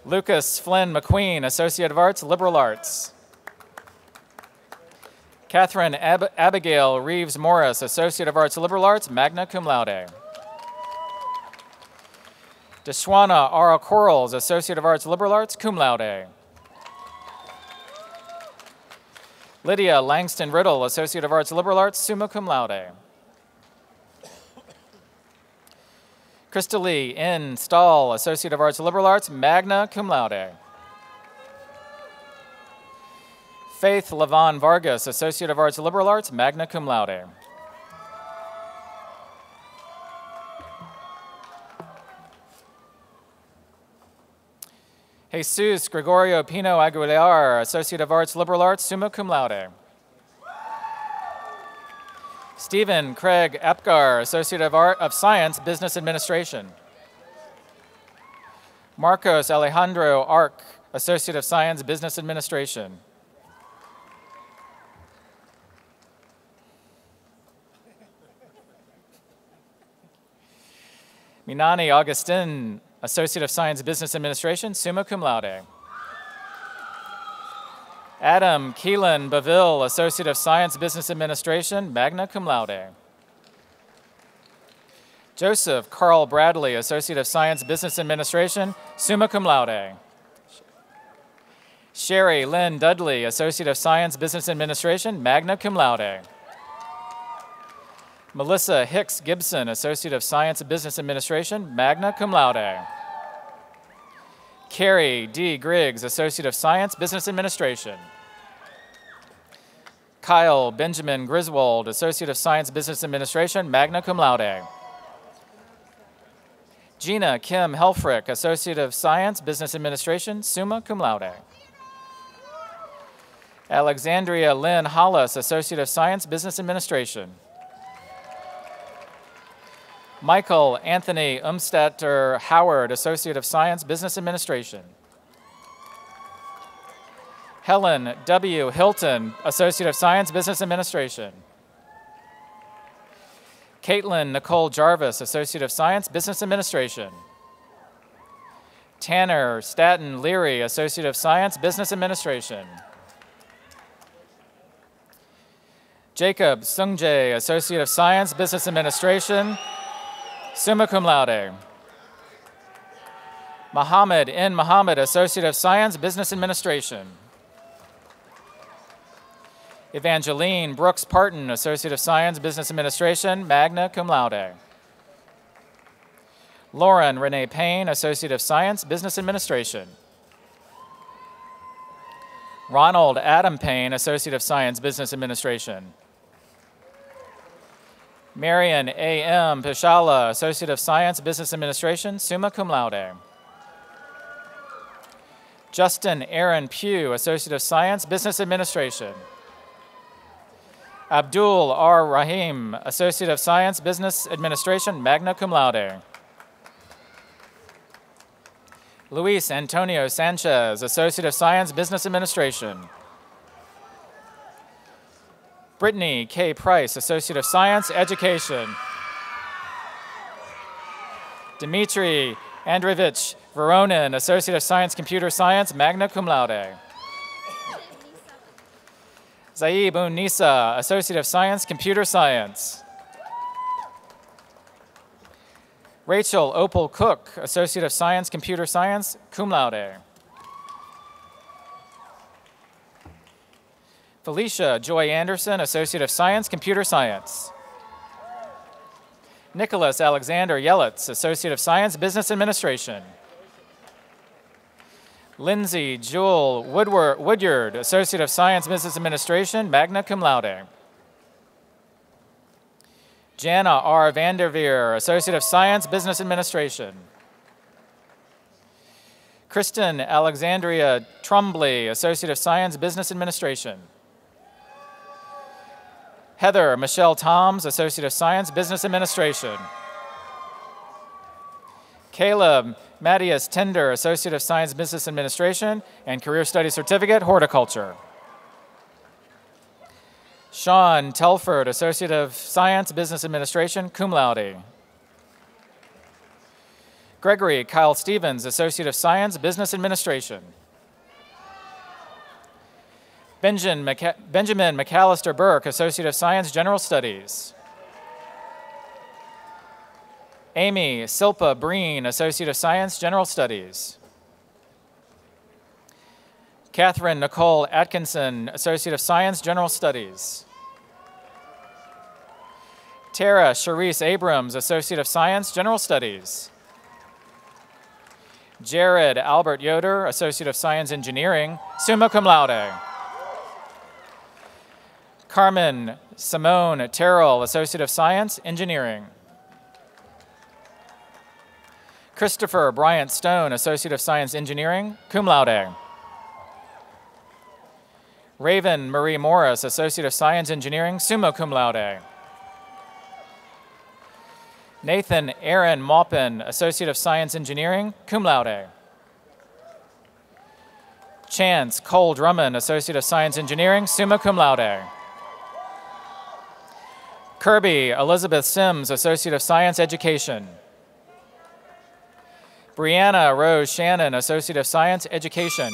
Lucas Flynn McQueen, Associate of Arts, Liberal Arts. Catherine Abigail Reeves Morris, Associate of Arts, Liberal Arts, magna cum laude. Deshwana R. Corals, Associate of Arts, Liberal Arts, cum laude. Lydia Langston Riddle, Associate of Arts, Liberal Arts, summa cum laude. Crystalee N. Stahl, Associate of Arts, Liberal Arts, magna cum laude. Faith Levon Vargas, Associate of Arts, Liberal Arts, magna cum laude. Jesus Gregorio Pino Aguilar, Associate of Arts, Liberal Arts, summa cum laude. Stephen Craig Apgar, Associate of Science, Business Administration. Marcos Alejandro Arc, Associate of Science, Business Administration. Minani Augustin, Associate of Science, Business Administration, summa cum laude. Adam Keelan Baville, Associate of Science, Business Administration, magna cum laude. Joseph Carl Bradley, Associate of Science, Business Administration, summa cum laude. Sherry Lynn Dudley, Associate of Science, Business Administration, magna cum laude. Melissa Hicks Gibson, Associate of Science, Business Administration, magna cum laude. Carrie D. Griggs, Associate of Science, Business Administration. Kyle Benjamin Griswold, Associate of Science, Business Administration, magna cum laude. Gina Kim Helfrich, Associate of Science, Business Administration, summa cum laude. Alexandria Lynn Hollis, Associate of Science, Business Administration. Michael Anthony Umstetter Howard, Associate of Science, Business Administration. Helen W. Hilton, Associate of Science, Business Administration. Caitlin Nicole Jarvis, Associate of Science, Business Administration. Tanner Staten Leary, Associate of Science, Business Administration. Jacob Sungjae, Associate of Science, Business Administration, summa cum laude. Muhammad N. Muhammad, Associate of Science, Business Administration. Evangeline Brooks Parton, Associate of Science, Business Administration, magna cum laude. Lauren Renee Payne, Associate of Science, Business Administration. Ronald Adam Payne, Associate of Science, Business Administration. Marion A.M. Pishala, Associate of Science, Business Administration, summa cum laude. Justin Aaron Pugh, Associate of Science, Business Administration. Abdul R. Rahim, Associate of Science, Business Administration, magna cum laude. Luis Antonio Sanchez, Associate of Science, Business Administration. Brittany K. Price, Associate of Science, Education. Dmitry Andreevich Voronin, Associate of Science, Computer Science, magna cum laude. Zaib Unnisa, Associate of Science, Computer Science. Rachel Opal Cook, Associate of Science, Computer Science, cum laude. Felicia Joy Anderson, Associate of Science, Computer Science. Nicholas Alexander Yelitz, Associate of Science, Business Administration. Lindsay Jewel Woodyard, Associate of Science, Business Administration, magna cum laude. Jana R. Vanderveer, Associate of Science, Business Administration. Kristen Alexandria Trombley, Associate of Science, Business Administration. Heather Michelle Toms, Associate of Science, Business Administration. Caleb Mattias Tender, Associate of Science, Business Administration, and Career Studies Certificate, Horticulture. Sean Telford, Associate of Science, Business Administration, cum laude. Gregory Kyle Stevens, Associate of Science, Business Administration. Benjamin McAllister Burke, Associate of Science, General Studies. Amy Silpa Breen, Associate of Science, General Studies. Catherine Nicole Atkinson, Associate of Science, General Studies. Tara Charisse Abrams, Associate of Science, General Studies. Jared Albert Yoder, Associate of Science, Engineering, summa cum laude. Carmen Simone Terrell, Associate of Science, Engineering. Christopher Bryant Stone, Associate of Science, Engineering, cum laude. Raven Marie Morris, Associate of Science, Engineering, summa cum laude. Nathan Aaron Maupin, Associate of Science, Engineering, cum laude. Chance Cole Drummond, Associate of Science, Engineering, summa cum laude. Kirby Elizabeth Sims, Associate of Science, Education. Brianna Rose Shannon, Associate of Science, Education.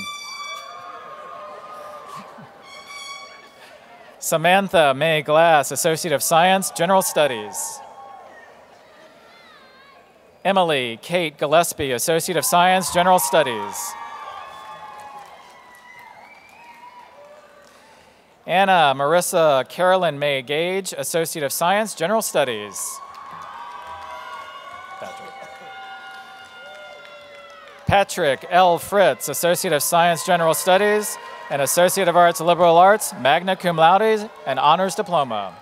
Samantha May Glass, Associate of Science, General Studies. Emily Kate Gillespie, Associate of Science, General Studies. Anna Marissa Carolyn May Gage, Associate of Science, General Studies. Patrick L. Fritz, Associate of Science, General Studies, and Associate of Arts, Liberal Arts, magna cum laude, and honors diploma.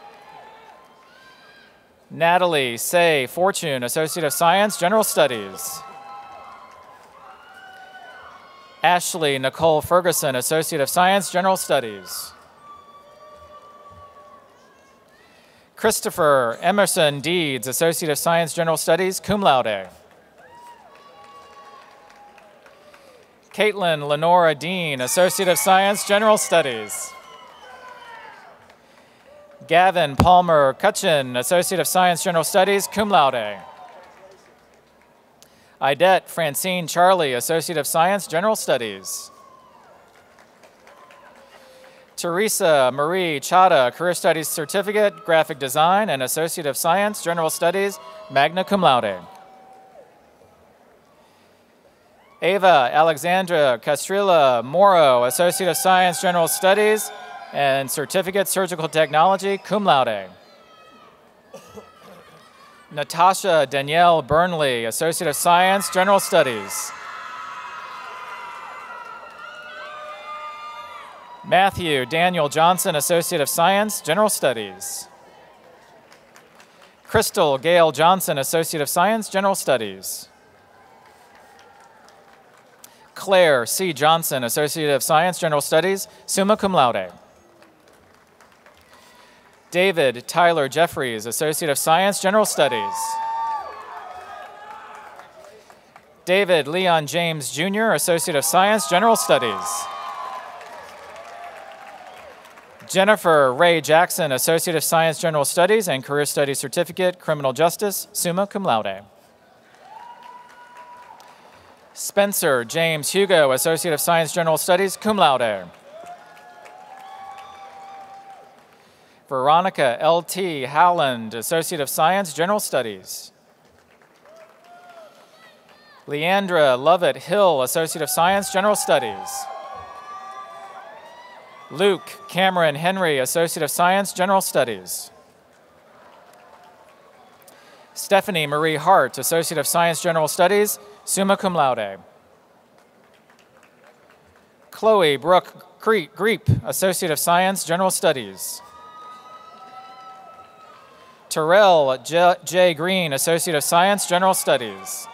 Natalie Say Fortune, Associate of Science, General Studies. Ashley Nicole Ferguson, Associate of Science, General Studies. Christopher Emerson Deeds, Associate of Science, General Studies, cum laude. Caitlin Lenora Dean, Associate of Science, General Studies. Gavin Palmer Cutchin, Associate of Science, General Studies, cum laude. Idette Francine Charlie, Associate of Science, General Studies. Teresa Marie Chada, Career Studies Certificate, Graphic Design, and Associate of Science, General Studies, magna cum laude. Ava Alexandra Castrilla Moro, Associate of Science, General Studies, and Certificate Surgical Technology, cum laude. Natasha Danielle Burnley, Associate of Science, General Studies. Matthew Daniel Johnson, Associate of Science, General Studies. Crystal Gail Johnson, Associate of Science, General Studies. Claire C. Johnson, Associate of Science, General Studies, summa cum laude. David Tyler Jeffries, Associate of Science, General Studies. David Leon James Jr., Associate of Science, General Studies. Jennifer Ray Jackson, Associate of Science, General Studies and Career Studies Certificate, Criminal Justice, summa cum laude. Spencer James Hugo, Associate of Science, General Studies, cum laude. Veronica L.T. Howland, Associate of Science, General Studies. Leandra Lovett Hill, Associate of Science, General Studies. Luke Cameron Henry, Associate of Science, General Studies. Stephanie Marie Hart, Associate of Science, General Studies, summa cum laude. Chloe Brooke Greep, Associate of Science, General Studies. Terrell J. Green, Associate of Science, General Studies.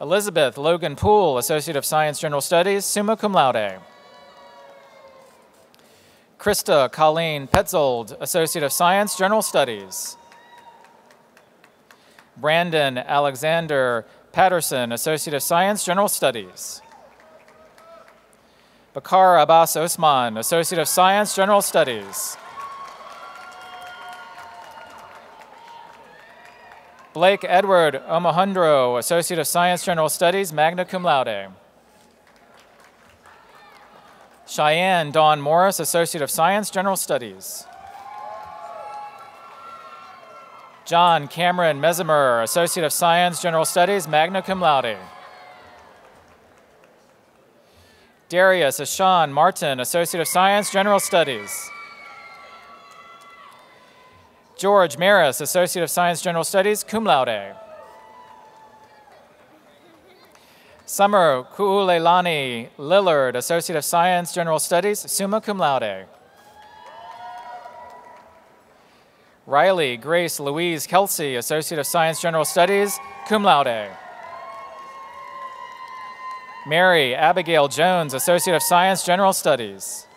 Elizabeth Logan Poole, Associate of Science, General Studies, summa cum laude. Krista Colleen Petzold, Associate of Science, General Studies. Brandon Alexander Patterson, Associate of Science, General Studies. Bakar Abbas Osman, Associate of Science, General Studies. Blake Edward Omohundro, Associate of Science, General Studies, magna cum laude. Cheyenne Dawn Morris, Associate of Science, General Studies. John Cameron Mezimer, Associate of Science, General Studies, magna cum laude. Darius Ashan Martin, Associate of Science, General Studies. George Maris, Associate of Science, General Studies, cum laude. Summer Kuulelani Lillard, Associate of Science, General Studies, summa cum laude. Riley Grace Louise Kelsey, Associate of Science, General Studies, cum laude. Mary Abigail Jones, Associate of Science, General Studies.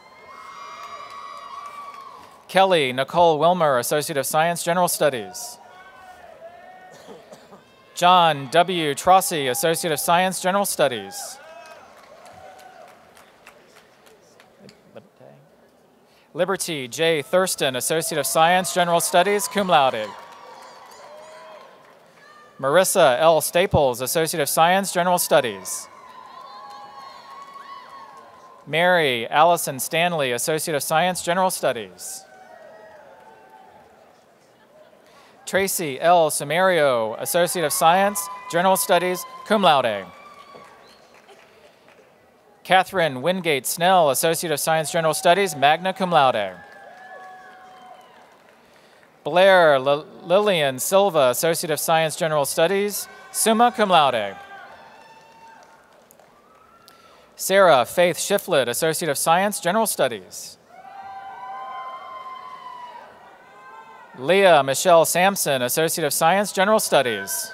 Kelly Nicole Wilmer, Associate of Science, General Studies. John W. Trossi, Associate of Science, General Studies. Liberty J. Thurston, Associate of Science, General Studies, cum laude. Marissa L. Staples, Associate of Science, General Studies. Mary Allison Stanley, Associate of Science, General Studies. Tracy L. Samario, Associate of Science, General Studies, cum laude. Catherine Wingate Snell, Associate of Science, General Studies, magna cum laude. Blair Lillian Silva, Associate of Science, General Studies, summa cum laude. Sarah Faith Shiflett, Associate of Science, General Studies. Leah Michelle Sampson, Associate of Science, General Studies.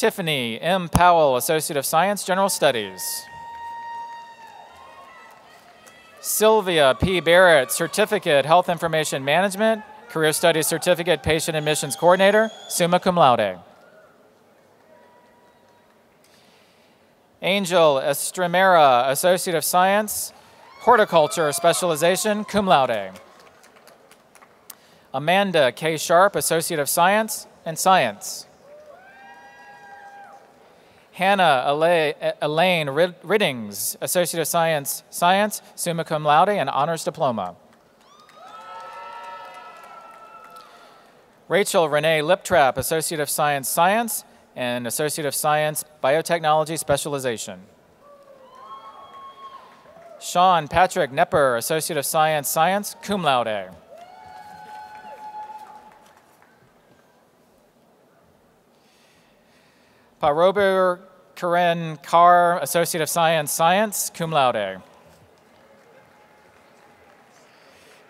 Tiffany M. Powell, Associate of Science, General Studies. Sylvia P. Barrett, Certificate, Health Information Management, Career Studies Certificate, Patient Admissions Coordinator, summa cum laude. Angel Estremera, Associate of Science, Horticulture Specialization, cum laude. Amanda K. Sharp, Associate of Science and Science. Hannah Elaine Riddings, Associate of Science, Science, summa cum laude, and Honors Diploma. Rachel Renee Liptrap, Associate of Science, Science, and Associate of Science, Biotechnology Specialization. Sean Patrick Nepper, Associate of Science, Science, cum laude. Parober Karen Carr, Associate of Science, Science, cum laude.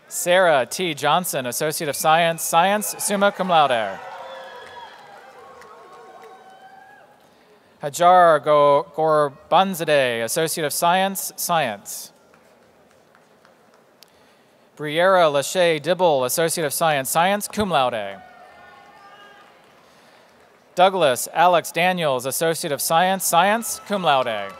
Sarah T. Johnson, Associate of Science, Science, summa cum laude. Hajar Gorbanzadeh, Associate of Science, Science. Briera Lachey Dibble, Associate of Science, Science, cum laude. Douglas Alex Daniels, Associate of Science, Science, cum laude.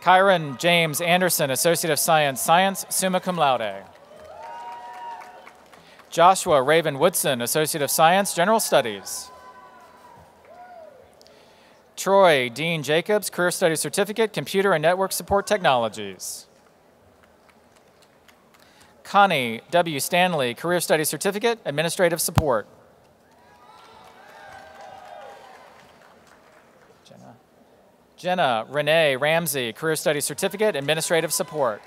Kyron James Anderson, Associate of Science, Science, summa cum laude. Joshua Raven Woodson, Associate of Science, General Studies. Troy Dean Jacobs, Career Studies Certificate, Computer and Network Support Technologies. Connie W. Stanley, Career Studies Certificate, Administrative Support. Jenna Renee Ramsey, Career Studies Certificate, Administrative Support.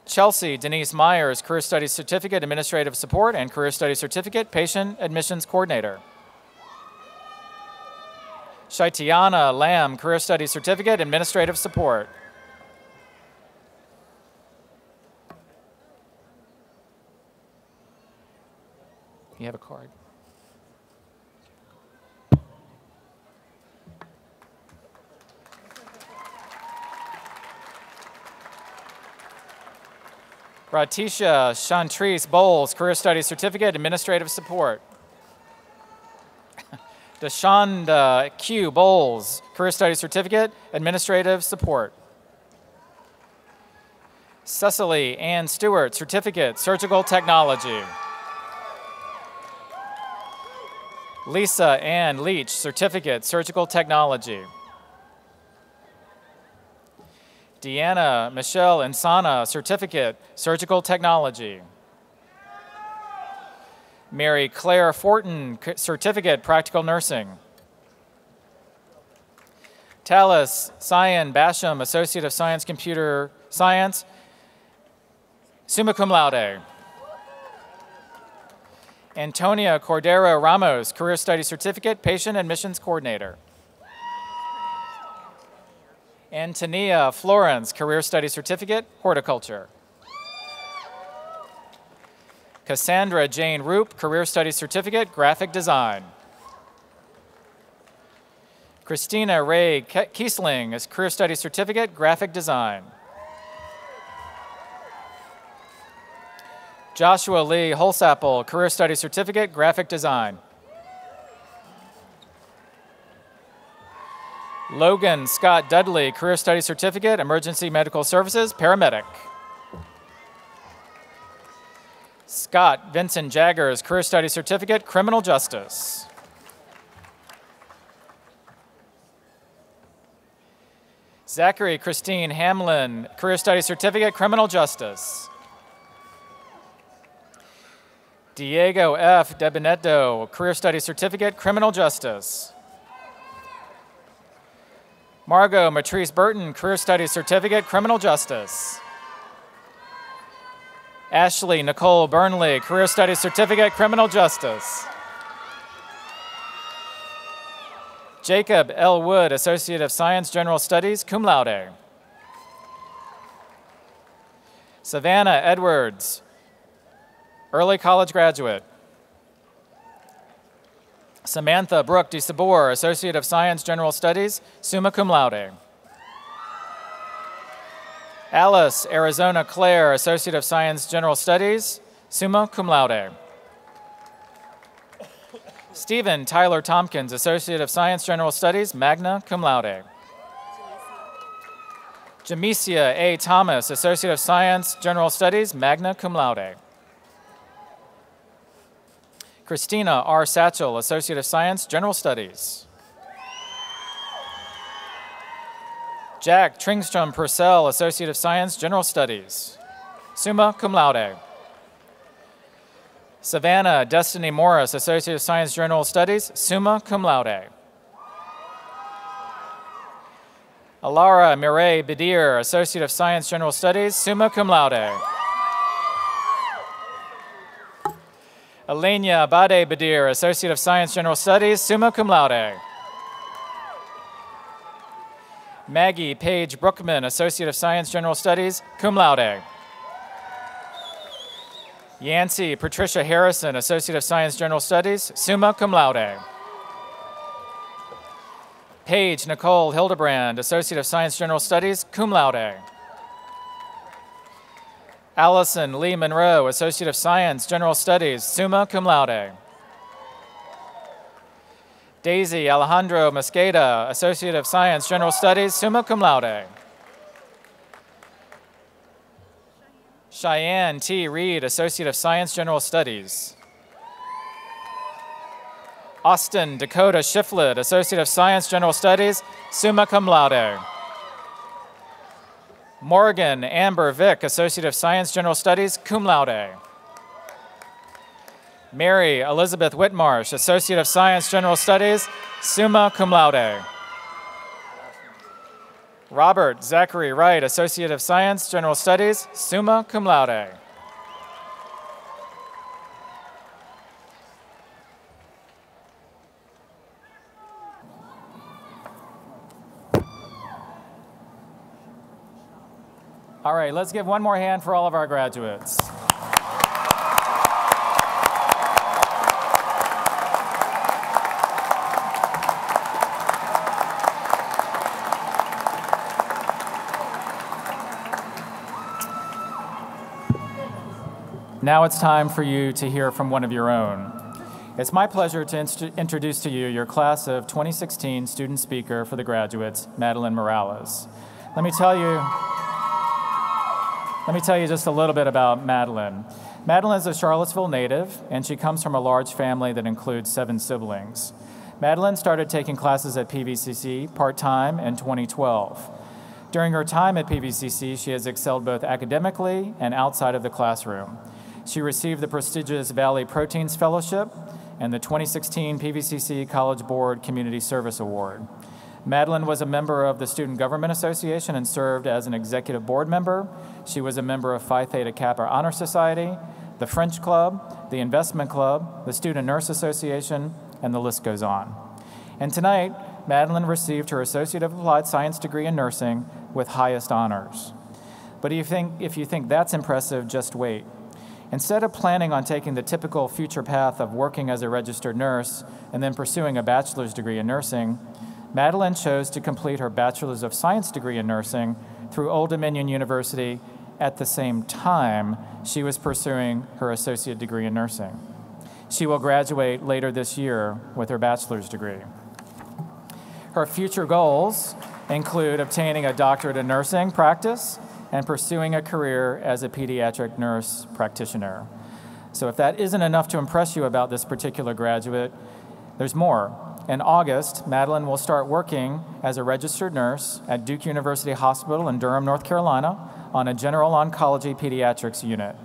Chelsea Denise Myers, Career Studies Certificate, Administrative Support, and Career Studies Certificate, Patient Admissions Coordinator. Shaitiana Lamb, Career Studies Certificate, Administrative Support. You have a card. Ratisha Chantrice Bowles, Career Studies Certificate, Administrative Support. Deshonda Q. Bowles, Career Studies Certificate, Administrative Support. Cecily Ann Stewart, Certificate, Surgical Technology. Lisa Ann Leach, Certificate, Surgical Technology. Deanna Michelle Insana, Certificate, Surgical Technology. Mary Claire Fortin, Certificate, Practical Nursing. Talis Cyan Basham, Associate of Science, Computer Science, summa cum laude. Antonia Cordero Ramos, Career Studies Certificate, Patient Admissions Coordinator. Antonia Florence, Career Studies Certificate, Horticulture. Cassandra Jane Roop, Career Studies Certificate, Graphic Design. Christina Ray Kiesling, Career Studies Certificate, Graphic Design. Joshua Lee Holsapple, Career Studies Certificate, Graphic Design. Logan Scott Dudley, Career Studies Certificate, Emergency Medical Services, Paramedic. Scott Vincent Jaggers, Career Studies Certificate, Criminal Justice. Zachary Christine Hamlin, Career Studies Certificate, Criminal Justice. Diego F. DeBenedetto, Career Studies Certificate, Criminal Justice. Margot Matrice Burton, Career Studies Certificate, Criminal Justice. Ashley Nicole Burnley, Career Studies Certificate, Criminal Justice. Jacob L. Wood, Associate of Science, General Studies, cum laude. Savannah Edwards, Early College Graduate. Samantha Brooke DeSabor, Associate of Science, General Studies, summa cum laude. Alice Arizona Claire, Associate of Science, General Studies, summa cum laude. Stephen Tyler Tompkins, Associate of Science, General Studies, magna cum laude. Jamesia A. Thomas, Associate of Science, General Studies, magna cum laude. Christina R. Satchel, Associate of Science, General Studies. Jack Tringstrom Purcell, Associate of Science, General Studies, summa cum laude. Savannah Destiny Morris, Associate of Science, General Studies, summa cum laude. Alara Mireille Bedir, Associate of Science, General Studies, summa cum laude. Elenia Abade Bedir, Associate of Science, General Studies, summa cum laude. Maggie Paige Brookman, Associate of Science, General Studies, cum laude. Yancey Patricia Harrison, Associate of Science, General Studies, summa cum laude. Paige Nicole Hildebrand, Associate of Science, General Studies, cum laude. Allison Lee Monroe, Associate of Science, General Studies, summa cum laude. Daisy Alejandro Mosqueda, Associate of Science, General Studies, summa cum laude. Cheyenne T. Reed, Associate of Science, General Studies. Austin Dakota Shiflett, Associate of Science, General Studies, summa cum laude. Morgan Amber Vick, Associate of Science, General Studies, cum laude. Mary Elizabeth Whitmarsh, Associate of Science, General Studies, summa cum laude. Robert Zachary Wright, Associate of Science, General Studies, summa cum laude. All right, let's give one more hand for all of our graduates. Now it's time for you to hear from one of your own. It's my pleasure to introduce to you your class of 2016 student speaker for the graduates, Madeline Morales. Let me tell you just a little bit about Madeline. Madeline is a Charlottesville native, and she comes from a large family that includes 7 siblings. Madeline started taking classes at PVCC part-time in 2012. During her time at PVCC, she has excelled both academically and outside of the classroom. She received the prestigious Valley Proteins Fellowship and the 2016 PVCC College Board Community Service Award. Madeline was a member of the Student Government Association and served as an executive board member. She was a member of Phi Theta Kappa Honor Society, the French Club, the Investment Club, the Student Nurse Association, and the list goes on. And tonight, Madeline received her Associate of Applied Science degree in nursing with highest honors. But if you think that's impressive, just wait. Instead of planning on taking the typical future path of working as a registered nurse and then pursuing a bachelor's degree in nursing, Madeline chose to complete her Bachelor's of Science degree in nursing through Old Dominion University at the same time she was pursuing her associate degree in nursing. She will graduate later this year with her bachelor's degree. Her future goals include obtaining a doctorate in nursing practice and pursuing a career as a pediatric nurse practitioner. So if that isn't enough to impress you about this particular graduate, there's more. In August, Madeline will start working as a registered nurse at Duke University Hospital in Durham, North Carolina, on a general oncology pediatrics unit.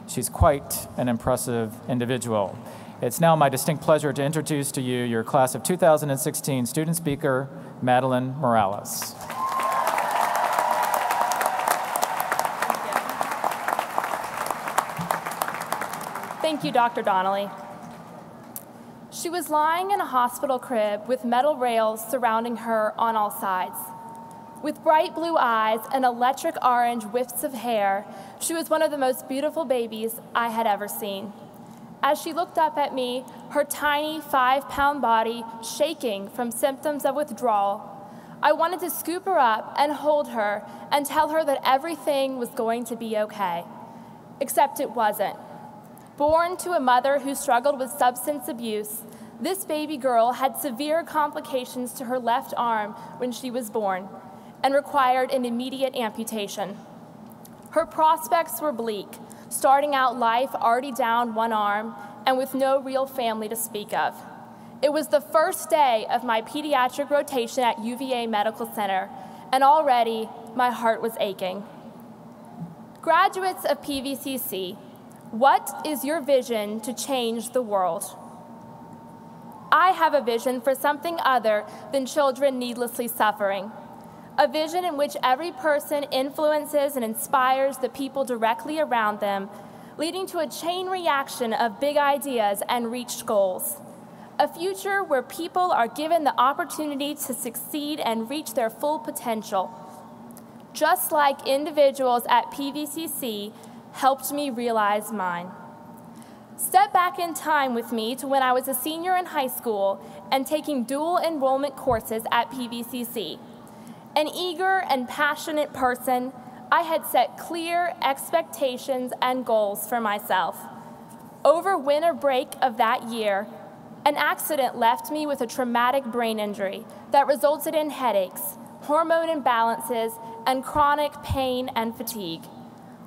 She's quite an impressive individual. It's now my distinct pleasure to introduce to you your class of 2016 student speaker, Madeline Morales. Thank you, Dr. Donnelly. She was lying in a hospital crib with metal rails surrounding her on all sides. With bright blue eyes and electric orange wisps of hair, she was one of the most beautiful babies I had ever seen. as she looked up at me, her tiny 5-pound body shaking from symptoms of withdrawal. I wanted to scoop her up and hold her and tell her that everything was going to be okay. Except it wasn't. Born to a mother who struggled with substance abuse, this baby girl had severe complications to her left arm when she was born and required an immediate amputation. Her prospects were bleak, starting out life already down one arm and with no real family to speak of. It was the first day of my pediatric rotation at UVA Medical Center, and already my heart was aching. Graduates of PVCC, what is your vision to change the world? I have a vision for something other than children needlessly suffering. A vision in which every person influences and inspires the people directly around them, leading to a chain reaction of big ideas and reached goals. A future where people are given the opportunity to succeed and reach their full potential, just like individuals at PVCC helped me realize mine. Step back in time with me to when I was a senior in high school and taking dual enrollment courses at PVCC. An eager and passionate person, I had set clear expectations and goals for myself. Over winter break of that year, an accident left me with a traumatic brain injury that resulted in headaches, hormone imbalances, and chronic pain and fatigue.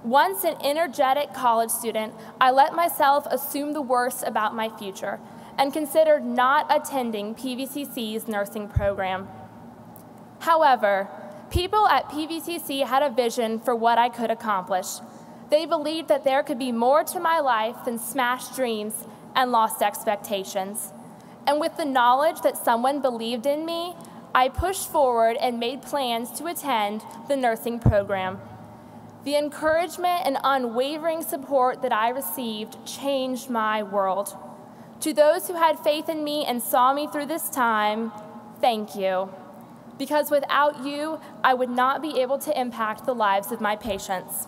Once an energetic college student, I let myself assume the worst about my future and considered not attending PVCC's nursing program. However, people at PVCC had a vision for what I could accomplish. They believed that there could be more to my life than smashed dreams and lost expectations. And with the knowledge that someone believed in me, I pushed forward and made plans to attend the nursing program. The encouragement and unwavering support that I received changed my world. To those who had faith in me and saw me through this time, thank you. Because without you, I would not be able to impact the lives of my patients.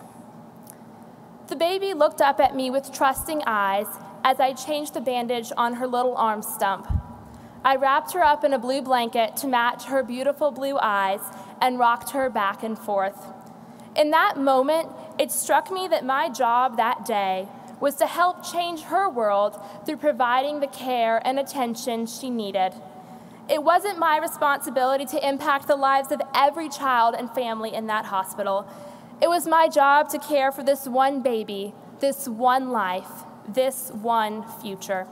The baby looked up at me with trusting eyes as I changed the bandage on her little arm stump. I wrapped her up in a blue blanket to match her beautiful blue eyes and rocked her back and forth. In that moment, it struck me that my job that day was to help change her world through providing the care and attention she needed. It wasn't my responsibility to impact the lives of every child and family in that hospital. It was my job to care for this one baby, this one life, this one future.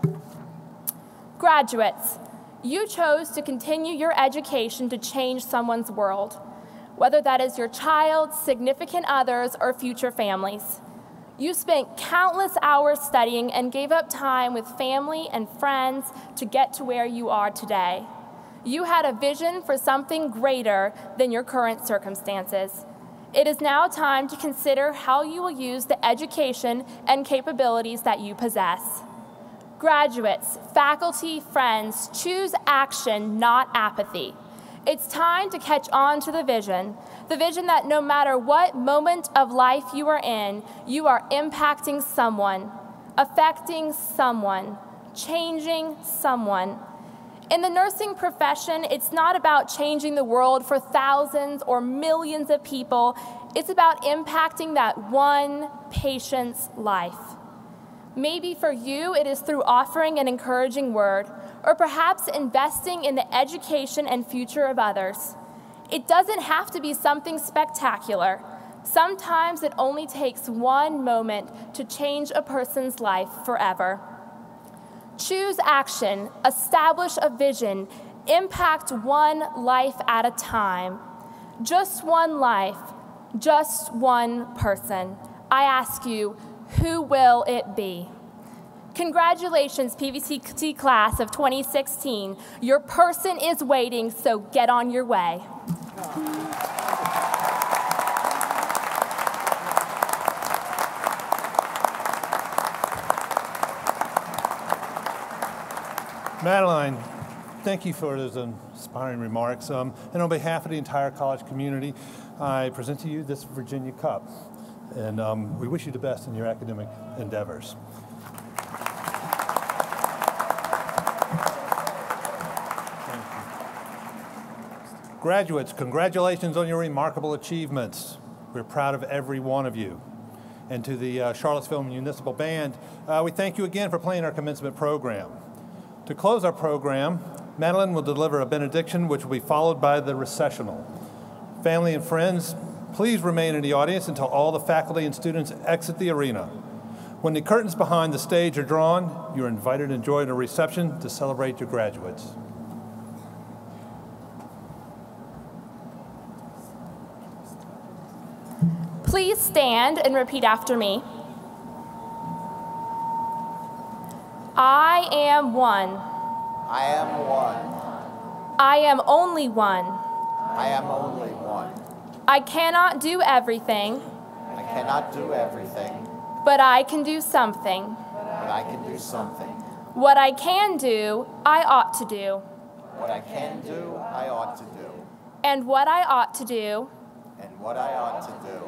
Graduates, you chose to continue your education to change someone's world, whether that is your child, significant others, or future families. You spent countless hours studying and gave up time with family and friends to get to where you are today. You had a vision for something greater than your current circumstances. It is now time to consider how you will use the education and capabilities that you possess. Graduates, faculty, friends, choose action, not apathy. It's time to catch on to the vision that no matter what moment of life you are in, you are impacting someone, affecting someone, changing someone. In the nursing profession, it's not about changing the world for thousands or millions of people. It's about impacting that one patient's life. Maybe for you, it is through offering an encouraging word, or perhaps investing in the education and future of others. It doesn't have to be something spectacular. Sometimes it only takes one moment to change a person's life forever. Choose action, establish a vision, impact one life at a time. Just one life, just one person. I ask you, who will it be? Congratulations, PVCC class of 2016. Your person is waiting, so get on your way. Madeline, thank you for those inspiring remarks. And on behalf of the entire college community, I present to you this Virginia Cup. And we wish you the best in your academic endeavors. Graduates, congratulations on your remarkable achievements. We're proud of every one of you. And to the Charlottesville Municipal Band, we thank you again for playing our commencement program. To close our program, Madeline will deliver a benediction, which will be followed by the recessional. Family and friends, please remain in the audience until all the faculty and students exit the arena. When the curtains behind the stage are drawn, you're invited to join a reception to celebrate your graduates. Please stand and repeat after me. I am one. I am one. I am only one. I am only one. I cannot do everything. I cannot do everything. But I can do something. But I can do something. What I can do, I ought to do. What I can do, I ought to do. And what I ought to do, And what I ought to do,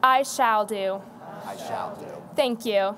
I shall do. I shall do. Thank you.